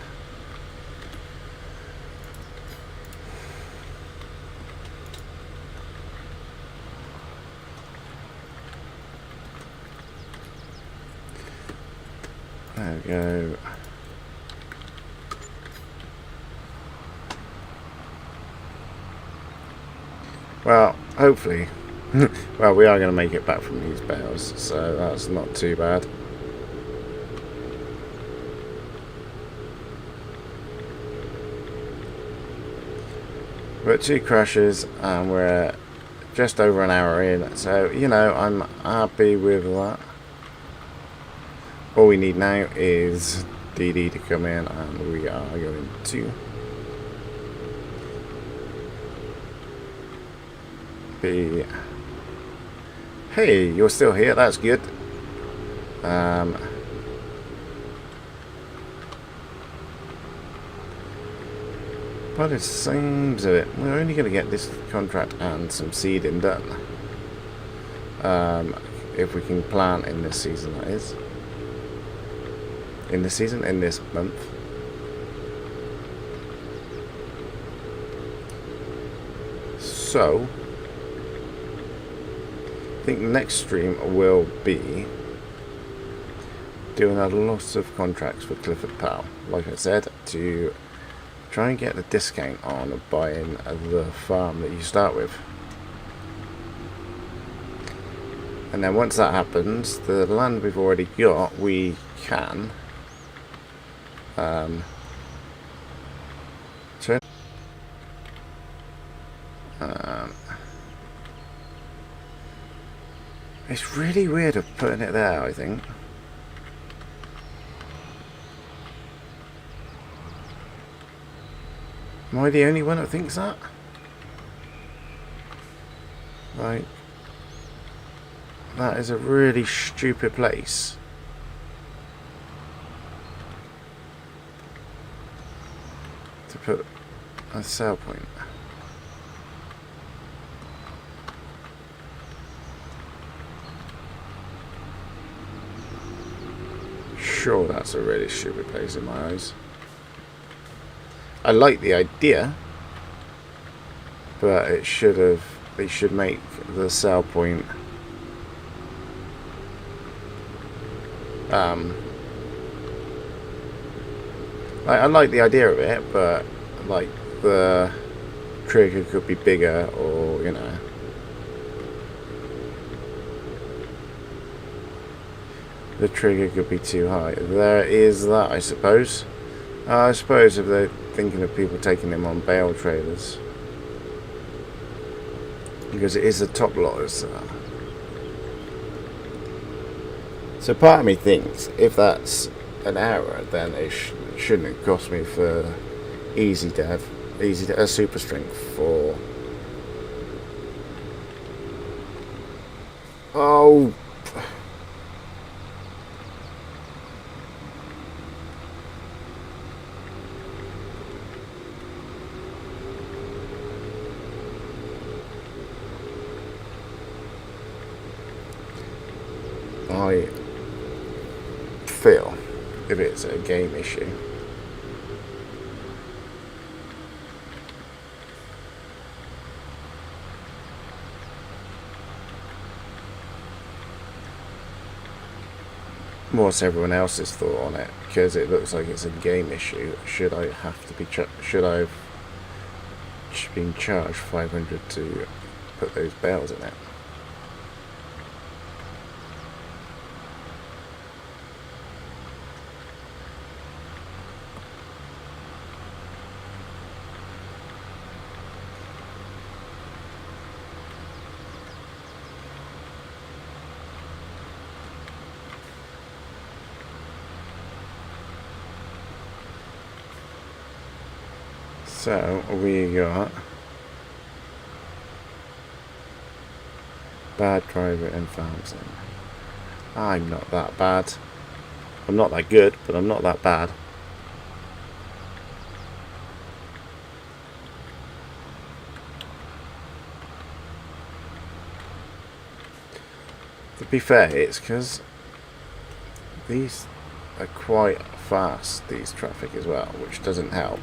There we go. hopefully, well, we are going to make it back from these bales, so that's not too bad. But 2 crashes and we're just over an hour in, so you know, I'm happy with that. All we need now is DD to come in, and we are going to be... Hey, you're still here, that's good. But it seems that we're only going to get this contract and some seeding done. If we can plant in this season, that is. In this season, in this month. So, I think the next stream will be doing a lot of contracts for Clifford Powell, like I said, to try and get the discount on buying the farm that you start with. And then once that happens, the land we've already got, we can turn. It's really weird of putting it there, I think. Am I the only one that thinks that? Like, that is a really stupid place. To put a sale point. Sure, that's a really stupid place in my eyes. I like the idea, but it should have. They should make the sell point. I like the idea of it, but like the trigger could be bigger, or you know. The trigger could be too high. There is that, I suppose. I suppose if they're thinking of people taking them on bale trailers, because it is a top lot. So part of me thinks if that's an error, then it shouldn't have cost me for easy dev, super strength for. Oh. I feel if it's a game issue, what's everyone else's thought on it? Because it looks like it's a game issue. Should I have to be? Should I have been charged 500 to put those bales in it? So we got bad driver and farms in. I'm not that bad. I'm not that good, but I'm not that bad. To be fair, it's because these are quite fast, these traffic as well, which doesn't help.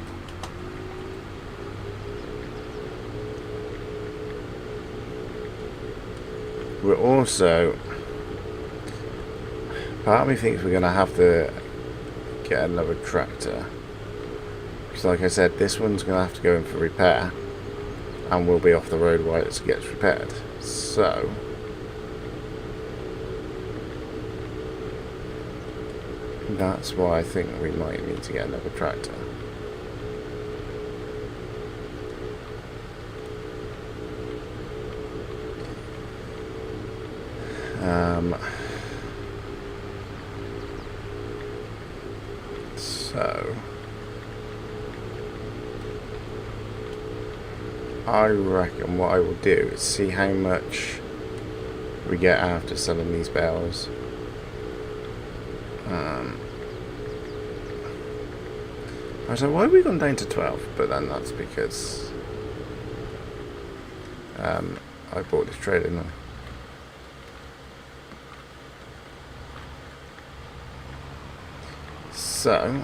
We're also, part of me thinks we're going to have to get another tractor, because like I said, this one's going to have to go in for repair, and we'll be off the road while it gets repaired. So that's why I think we might need to get another tractor. So I reckon what I will do is see how much we get after selling these bales. I was like, why have we gone down to 12? But then that's because I bought this trailer, didn't I? So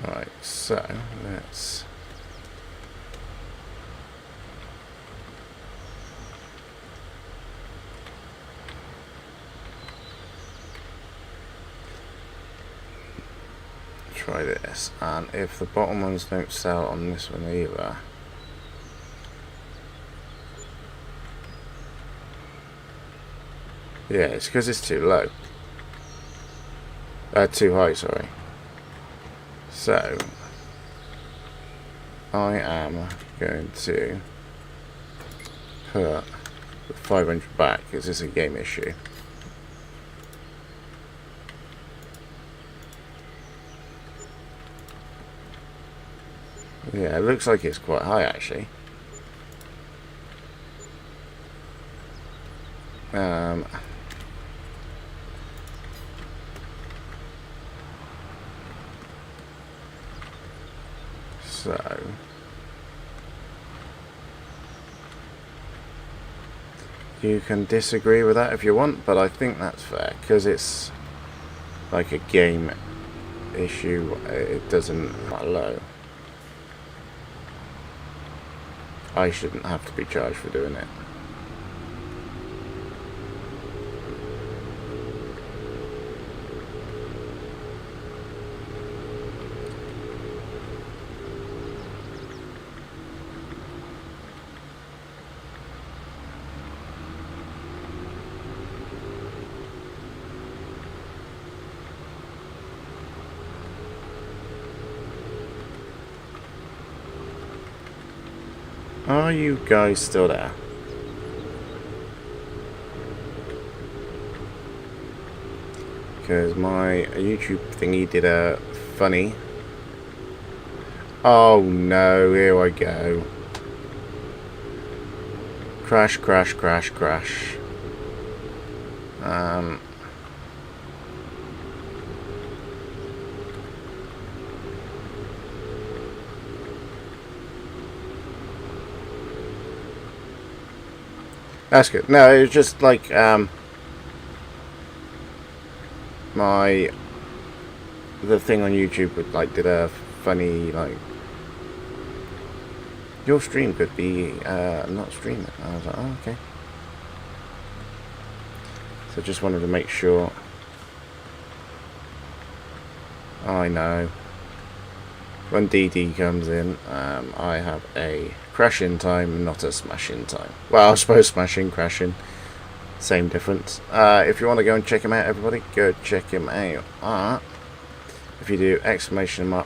right, so let's try this, and if the bottom ones don't sell on this one either, yeah, it's because it's too low. Too high, sorry. So I am going to put the 500 back because it's a game issue. Yeah, it looks like it's quite high actually. So you can disagree with that if you want, but I think that's fair because it's like a game issue. It doesn't that low. I shouldn't have to be charged for doing it. Are you guys still there? Because my YouTube thingy did a funny. Oh no, here I go. Crash, crash, crash, crash. That's good. No, it was just like the thing on YouTube would like did a funny like your stream could be not streaming. I was like, oh, okay. So just wanted to make sure. I know. When DD comes in, I have a crash-in time, not a smash-in time. Well, I suppose smashing, crashing, same difference. If you want to go and check him out, everybody, go check him out. If you do exclamation mark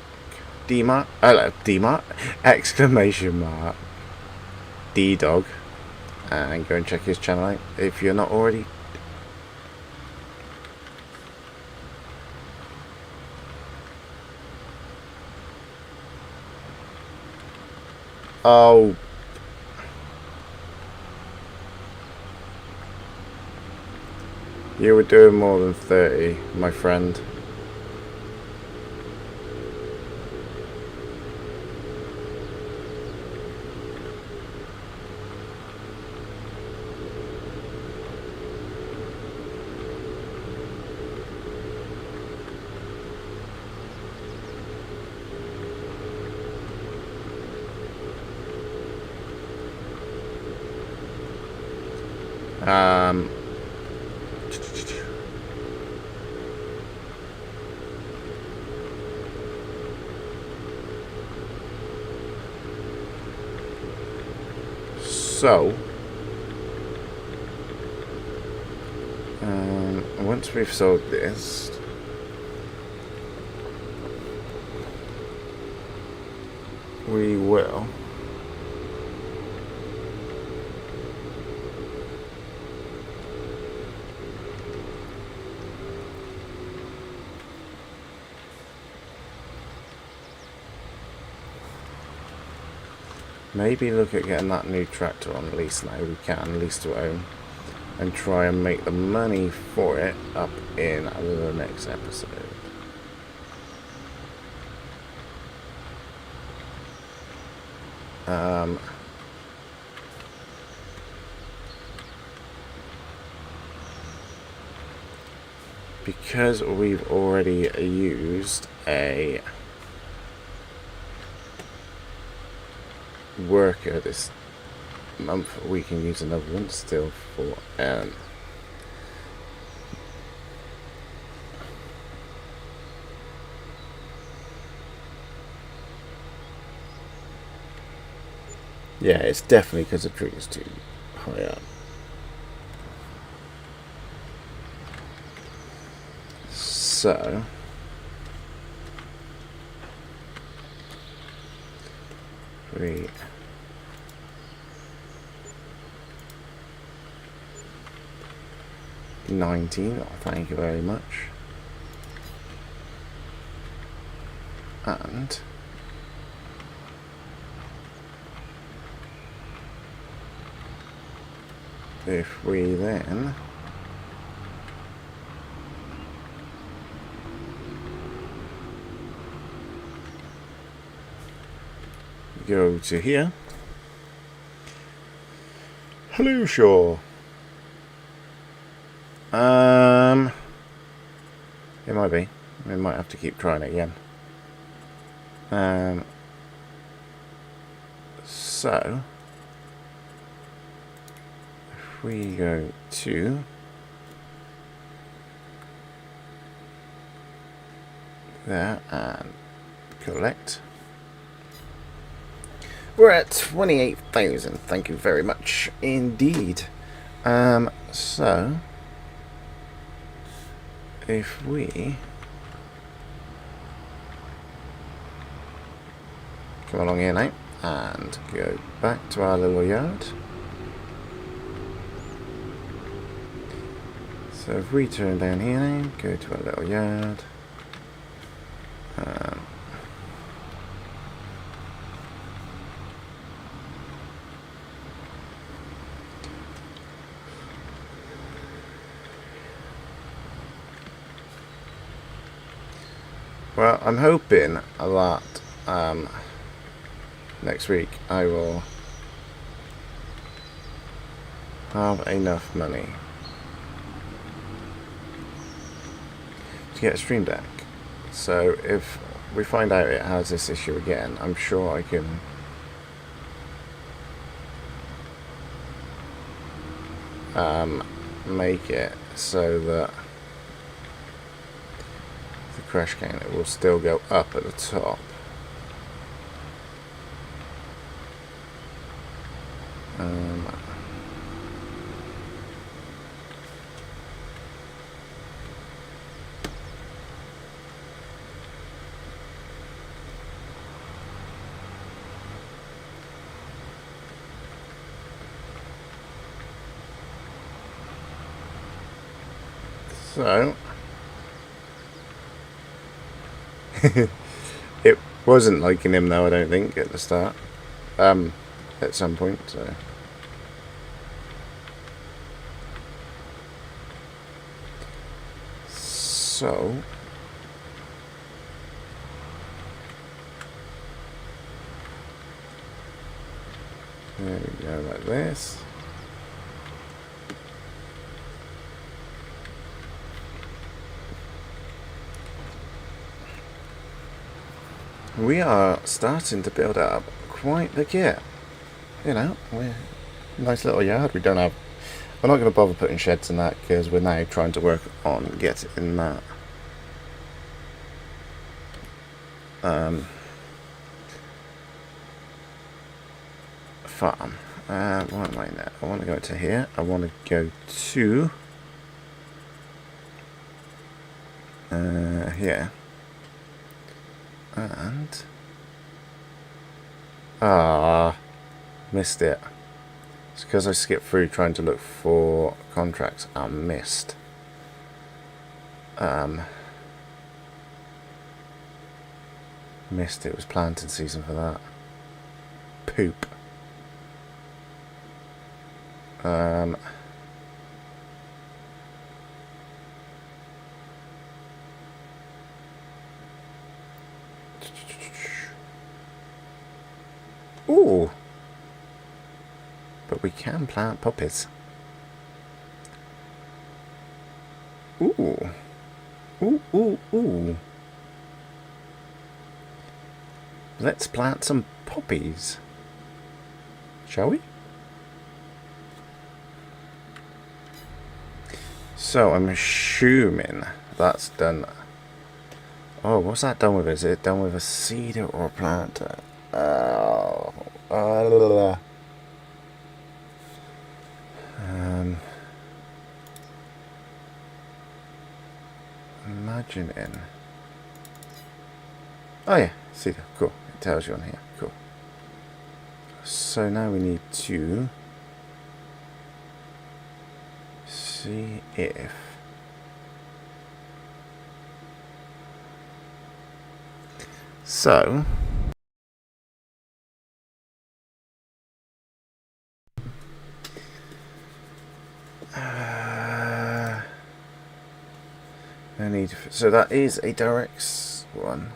exclamation mark D-Dog, and go and check his channel out if you're not already. Oh. You were doing more than 30, my friend. Um, so, once we've sold this, we will maybe look at getting that new tractor on lease now. We can lease to own and try and make the money for it up in the next episode. Because we've already used a worker this month, we can use another one still for yeah, it's definitely because the tree is too high up. So we 19, oh, thank you very much. And if we then go to here, hello Shaw. It might be. We might have to keep trying it again. So if we go to there and collect, we're at 28,000. Thank you very much indeed. So if we come along here now and go back to our little yard. So if we turn down here now, go to our little yard. Well, I'm hoping that next week I will have enough money to get a stream deck. So if we find out it has this issue again, I'm sure I can make it so that the crash counter will still go up at the top. So it wasn't liking him though, I don't think, at the start. At some point, so there we go, like this. We are starting to build up quite the kit. You know, we're a nice little yard. We don't have We're not going to bother putting sheds in that because we're now trying to work on getting that farm. What am I now? I want to go to here. I want to go to here. And missed it. It's because I skipped through trying to look for contracts and missed. Missed it. Was planting season for that. Poop. Ooh. But we can plant poppies. Ooh. Ooh, ooh, ooh. Let's plant some poppies. Shall we? So I'm assuming that's done. Oh, what's that done with? Is it done with a seeder or a planter? Imagining. Oh yeah, seeder. Cool. It tells you on here. Cool. So now we need to see if so. I need. So that is a direct one.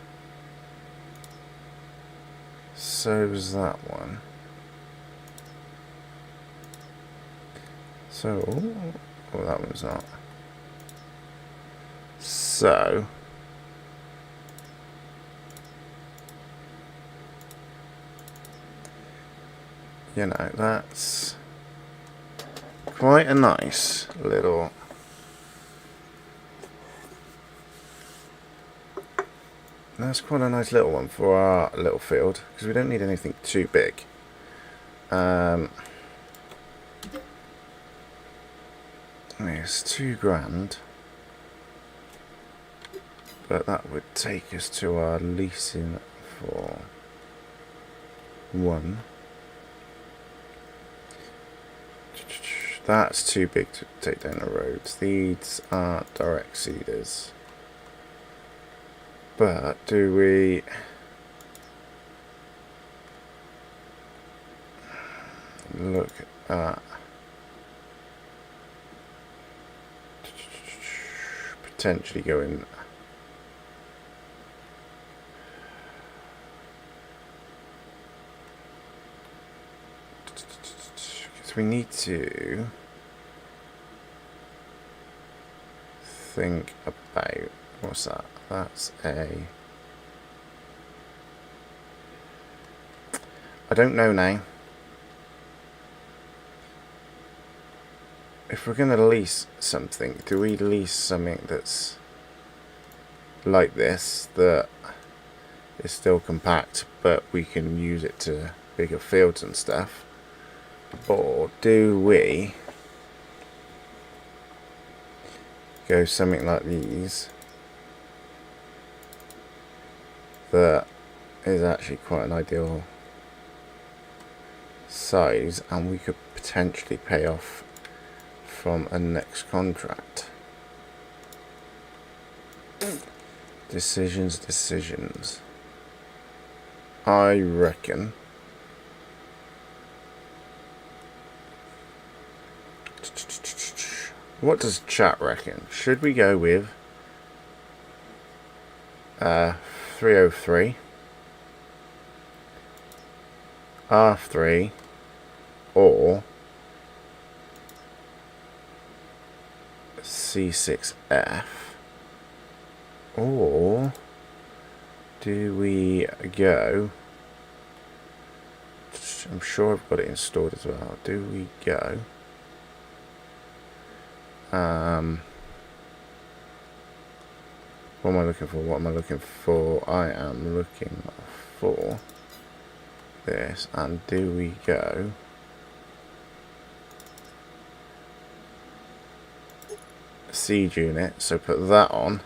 So is that one. So, oh, that one's not. So, you know, that's quite a nice little. That's quite a nice little one for our little field because we don't need anything too big. It's £2,000, but that would take us to our leasing for one. That's too big to take down the roads. These are direct seeders. But do we look at potentially going because we need to think about what's that? That's a. I don't know now. If we're going to lease something, do we lease something that's like this, that is still compact, but we can use it to bigger fields and stuff? Or do we go something like these? That is actually quite an ideal size, and we could potentially pay off from a next contract. Decisions. I reckon what does chat reckon? Should we go with 303 R3 or C6F, or do we go, I'm sure I've got it installed as well, do we go What am I looking for? What am I looking for? I am looking for this. And do we go? Siege unit. So put that on.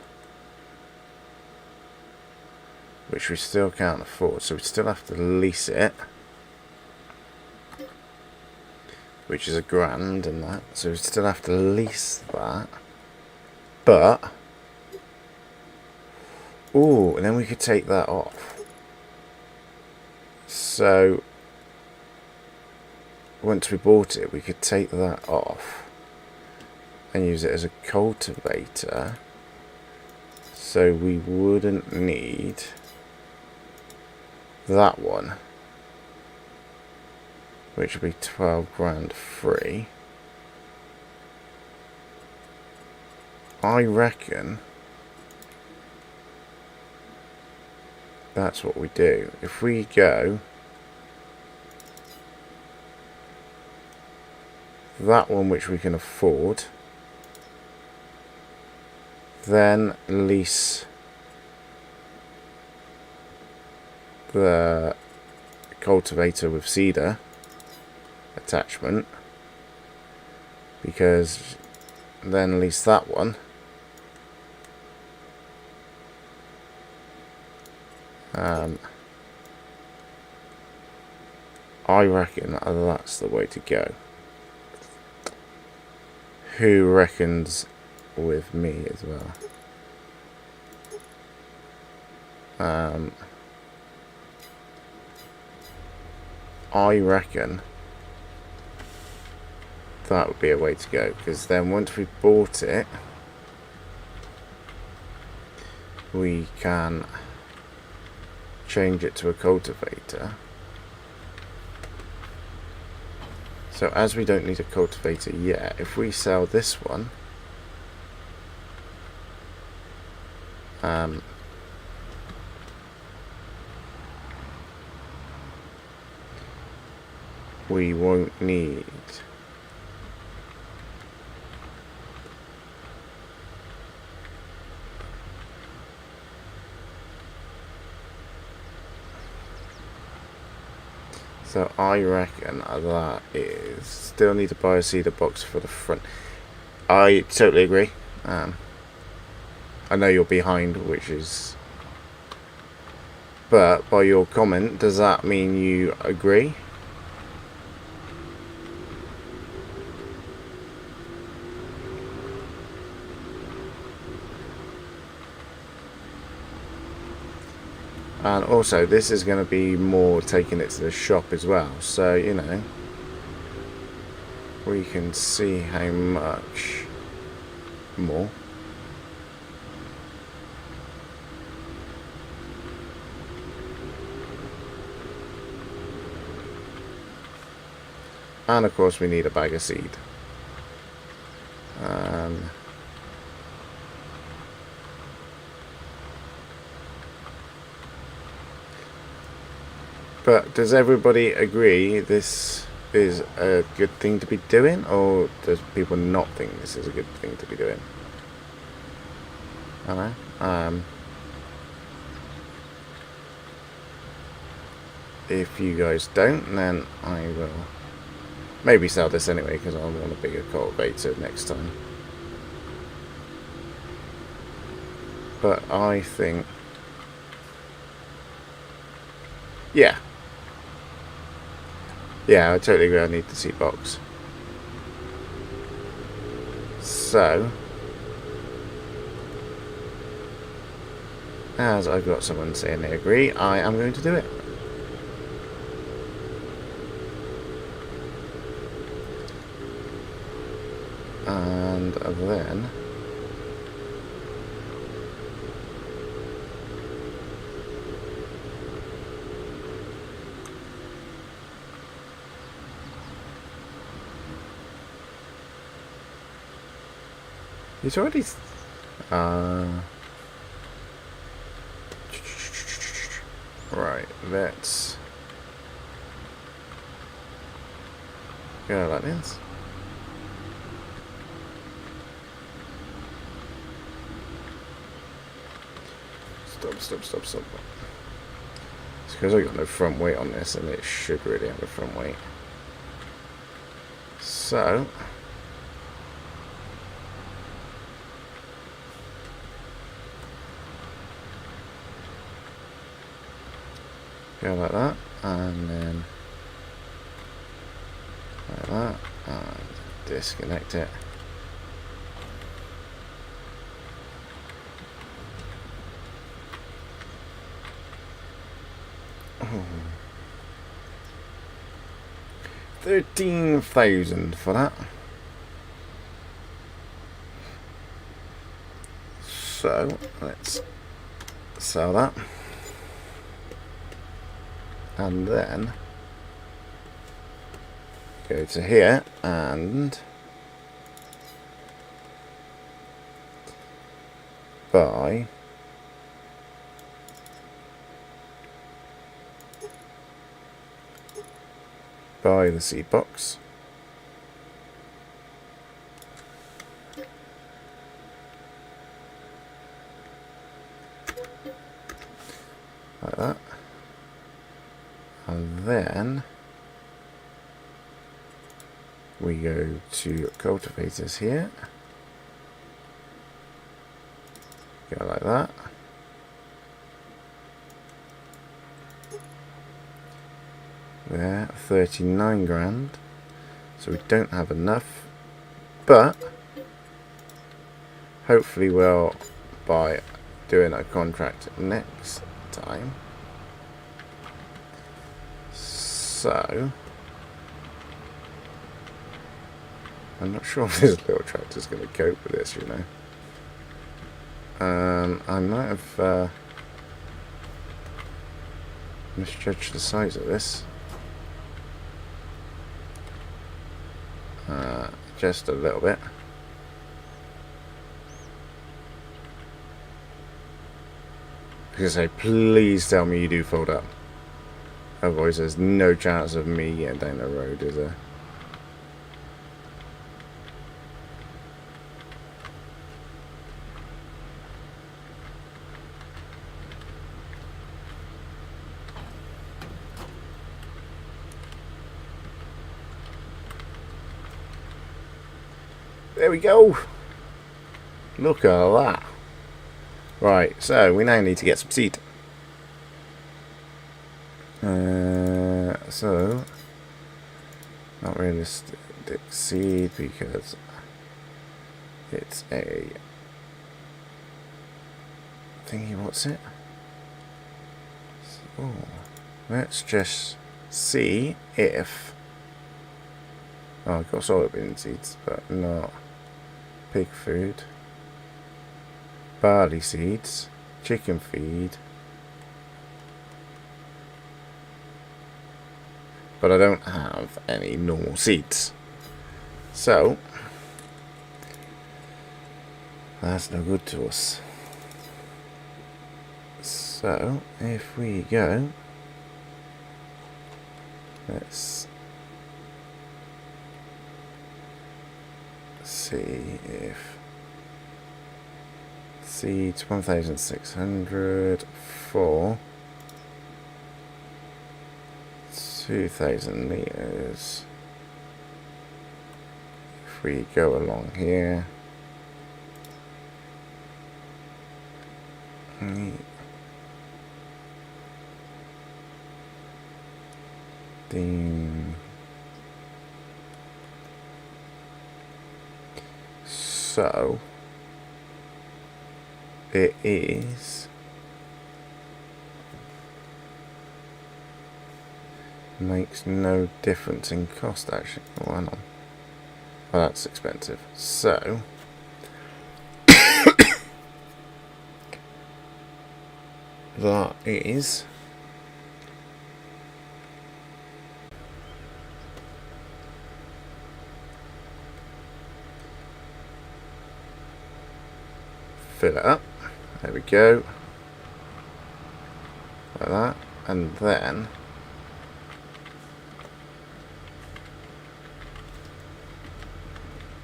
Which we still can't afford. So we still have to lease it. Which is £1,000 and that. So we still have to lease that. But... ooh, and then we could take that off. So... once we bought it, we could take that off. And use it as a cultivator. So we wouldn't need... that one. Which would be £12,000 free. I reckon that's what we do. If we go that one which we can afford, then lease the cultivator with cedar attachment, because then lease that one, I reckon that's the way to go. Who reckons with me as well? I reckon that would be a way to go, because then once we've bought it, we can change it to a cultivator. So as we don't need a cultivator yet, if we sell this one, we won't need so I reckon that is still need to buy a cedar box for the front. I totally agree. I know you're behind, which is, but by your comment, does that mean you agree? And also, this is going to be more taking it to the shop as well. So, you know, we can see how much more. And of course, we need a bag of seed. But does everybody agree this is a good thing to be doing, or does people not think this is a good thing to be doing? I don't know. If you guys don't, then I will maybe sell this anyway, because I want a bigger cultivator next time. But I think, yeah, I totally agree. I need the seed box. So, as I've got someone saying they agree, I am going to do it. And then he's already right, let's go like this. Stop. It's because I got no front weight on this, and it should really have a front weight. So go like that, and then like that, and disconnect it. Oh. 13,000 for that. So let's sell that, and then go to here and buy the seed box. Like that. And then we go to cultivators here. Go like that. There, 39 grand. So we don't have enough, but hopefully we'll, by doing a contract next time. So I'm not sure if this little tractor's going to cope with this, you know. I might have misjudged the size of this. Just a little bit. Because I please tell me you do fold up. Otherwise there's no chance of me getting down the road, is there? There we go. Look at that. Right, so we now need to get some seed. So not realistic seed because it's a thingy. What's it? Oh, let's just see if. Oh, I've got soybean seeds, but not pig food, barley seeds, chicken feed, but I don't have any normal seeds, so that's no good to us. So if we go, let's see if seeds 1,600 for 2,000 meters. If we go along here, so it is makes no difference in cost actually. Oh, hang on. Oh, that's expensive. So that is fill it up. There we go. Like that. And then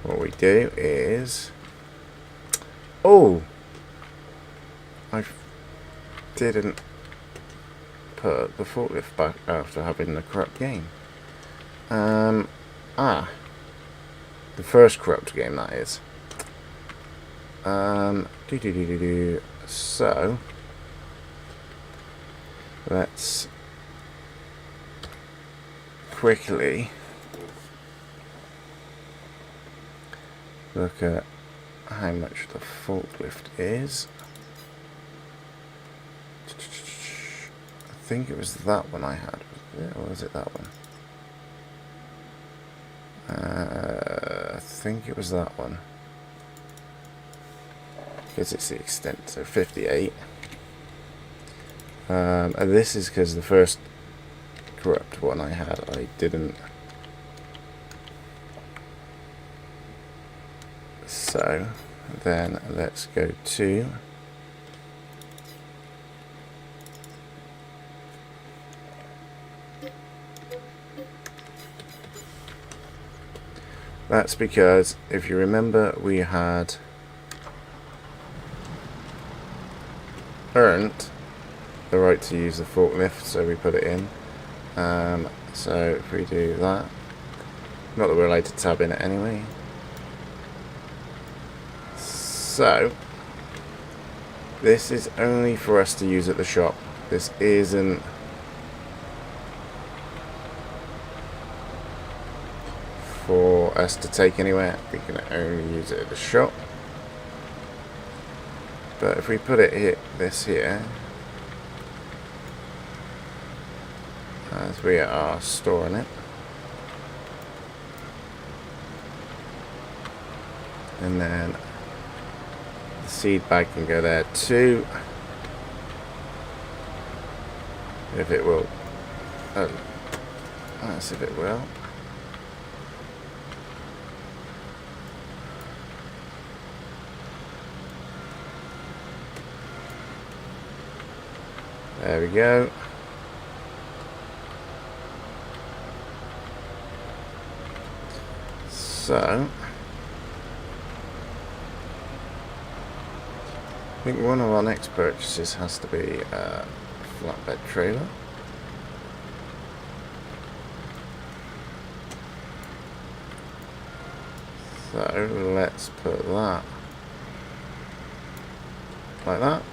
what we do is, oh, didn't put the forklift back after having the corrupt game. The first corrupt game, that is. So let's quickly look at how much the forklift is. I think it was that one I had, or was it that one? I think it was that one, because it's the extent, so 58. And this is because the first corrupt one I had, I didn't. So then let's go to that's because if you remember, we had earned the right to use the forklift, so we put it in. So if we do that, not that we're allowed to tab in it anyway. So this is only for us to use at the shop. This isn't for us to take anywhere. We can only use it at the shop. But if we put it here, this here, as we are storing it, and then the seed bag can go there too, if it will. That's if it will. There we go. So I think one of our next purchases has to be a flatbed trailer. So let's put that like that.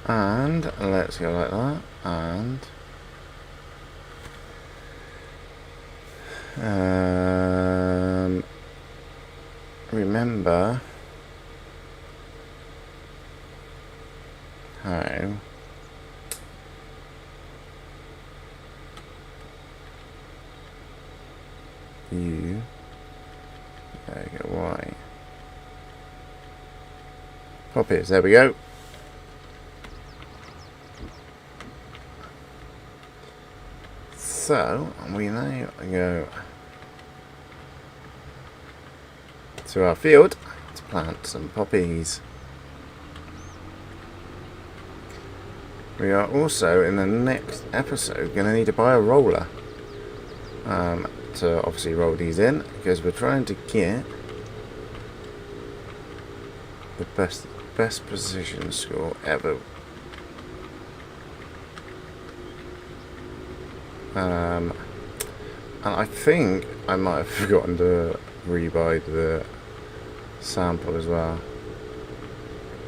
And let's go like that, and remember how you, there you go, why pop it, there we go. So we now go to our field to plant some poppies. We are also in the next episode going to need to buy a roller to obviously roll these in, because we're trying to get the best position score ever. And I think I might have forgotten to rebuy the sample as well,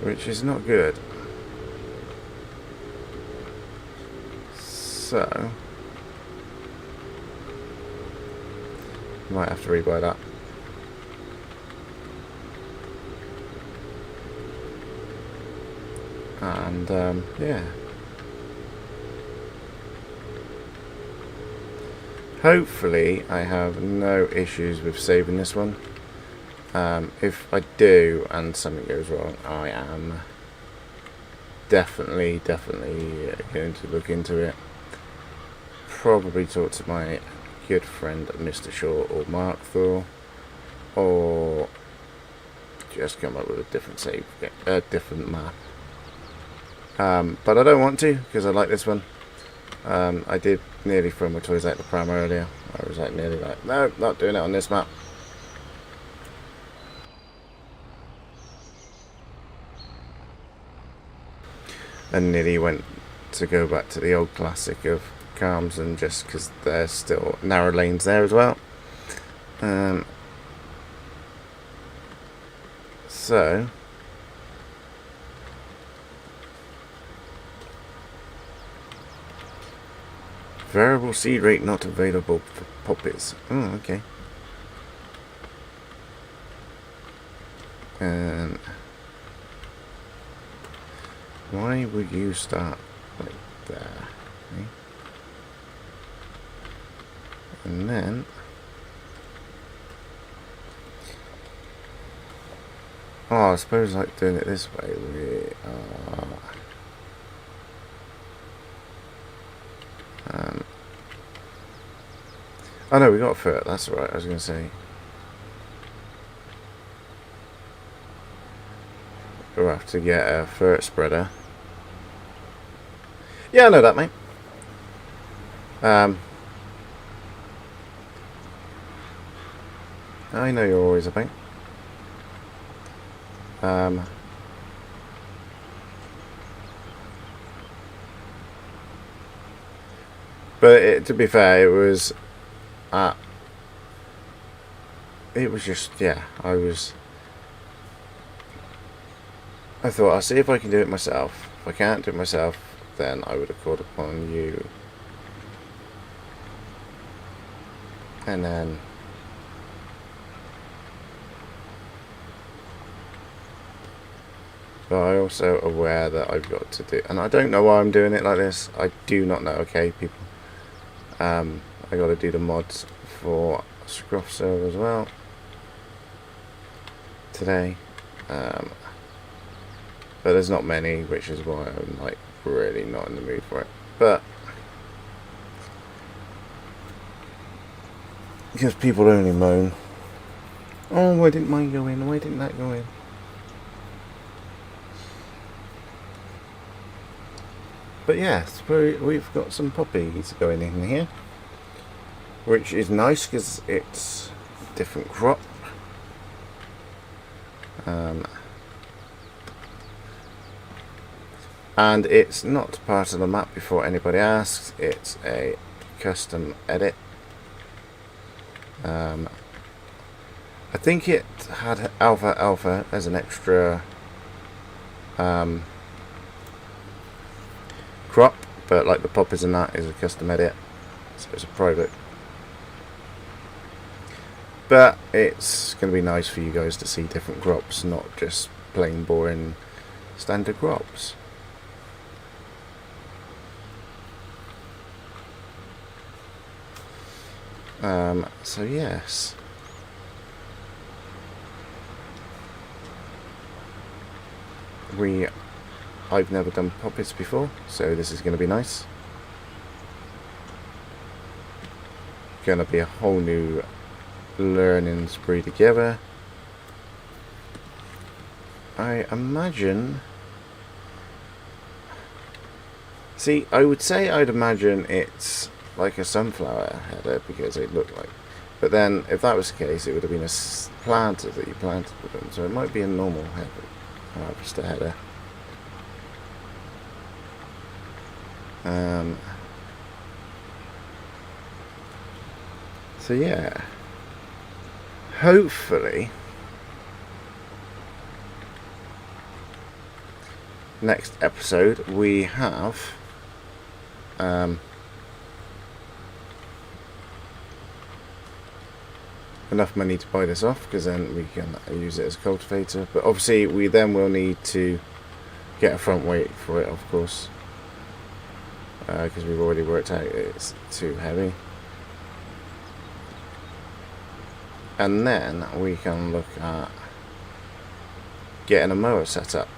which is not good. So might have to rebuy that. And yeah. Hopefully I have no issues with saving this one. If I do and something goes wrong, I am definitely going to look into it. Probably talk to my good friend Mr. Shaw or Mark Thor, or just come up with a different different map. But I don't want to, because I like this one. I did nearly throw my toys out the pram earlier. I was like nearly like, no, not doing it on this map. And nearly went to go back to the old classic of Calms, and just because there's still narrow lanes there as well. So variable seed rate not available for poppies. Oh, okay. And why would you start like there? Okay. And then I suppose like doing it this way, we are oh no, we got a foot, that's right, I was going to say. We'll have to get a fert spreader. Yeah, I know that, mate. I know you're always a pain. But to be fair, it was just, yeah, I thought, I'll see if I can do it myself. If I can't do it myself, then I would have called upon you. And then but I'm also aware that I've got to do, and I don't know why I'm doing it like this. I do not know, okay, people. I got to do the mods for Scoft server as well today. But there's not many, which is why I'm like really not in the mood for it. But because people only moan, oh, why didn't mine go in? Why didn't that go in? But yes, we've got some poppies going in here, which is nice because it's a different crop. And it's not part of the map before anybody asks. It's a custom edit. I think it had alpha as an extra crop, but like the poppies and that is a custom edit, so it's a private. But it's going to be nice for you guys to see different crops, not just plain boring standard crops. So yes, I've never done poppies before, so this is going to be nice. Going to be a whole new learning spree together. I imagine. See, I'd imagine it's like a sunflower header because it looked like. But then, if that was the case, it would have been a planter that you planted with them. So it might be a normal harvester header. So yeah, hopefully next episode we have enough money to buy this off, because then we can use it as a cultivator. But obviously we then will need to get a front weight for it, of course, because we've already worked out it's too heavy. And then we can look at getting a mower set up,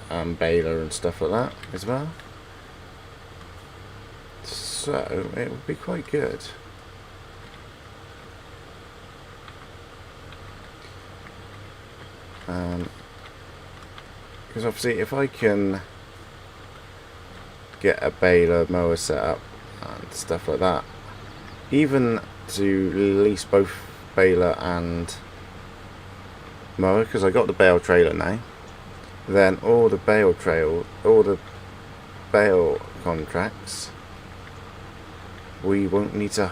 and baler and stuff like that as well. So it would be quite good. Because obviously if I can get a baler mower set up and stuff like that, even to lease both baler and mower, because I got the bale trailer now, then all the bale contracts, we won't need to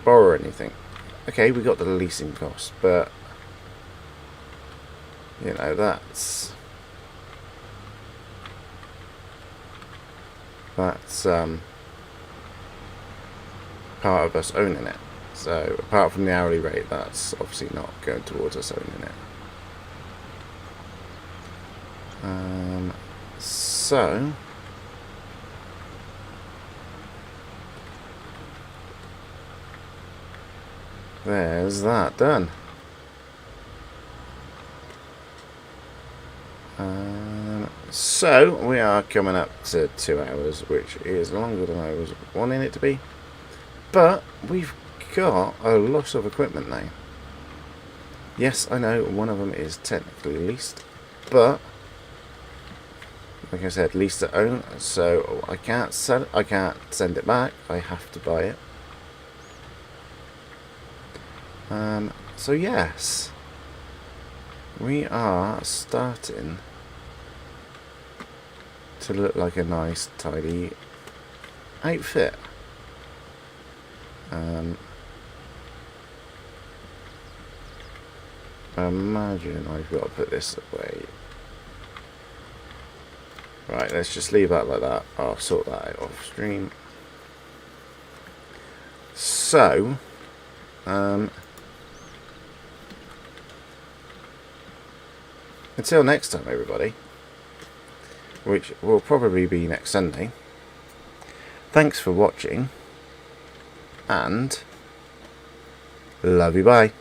borrow anything. Okay, we got the leasing cost, but you know, that's part of us owning it. So apart from the hourly rate, that's obviously not going towards us owning it. So there's that done. So we are coming up to 2 hours, which is longer than I was wanting it to be, but we've got a lot of equipment now. Yes, I know one of them is technically leased, but like I said, leased to own, so I can't sell it, I can't send it back, I have to buy it. So yes, we are starting to look like a nice tidy outfit. Imagine I've got to put this away. Right, let's just leave that like that. I'll sort that out off stream. So until next time, everybody, which will probably be next Sunday, thanks for watching, and love you, bye.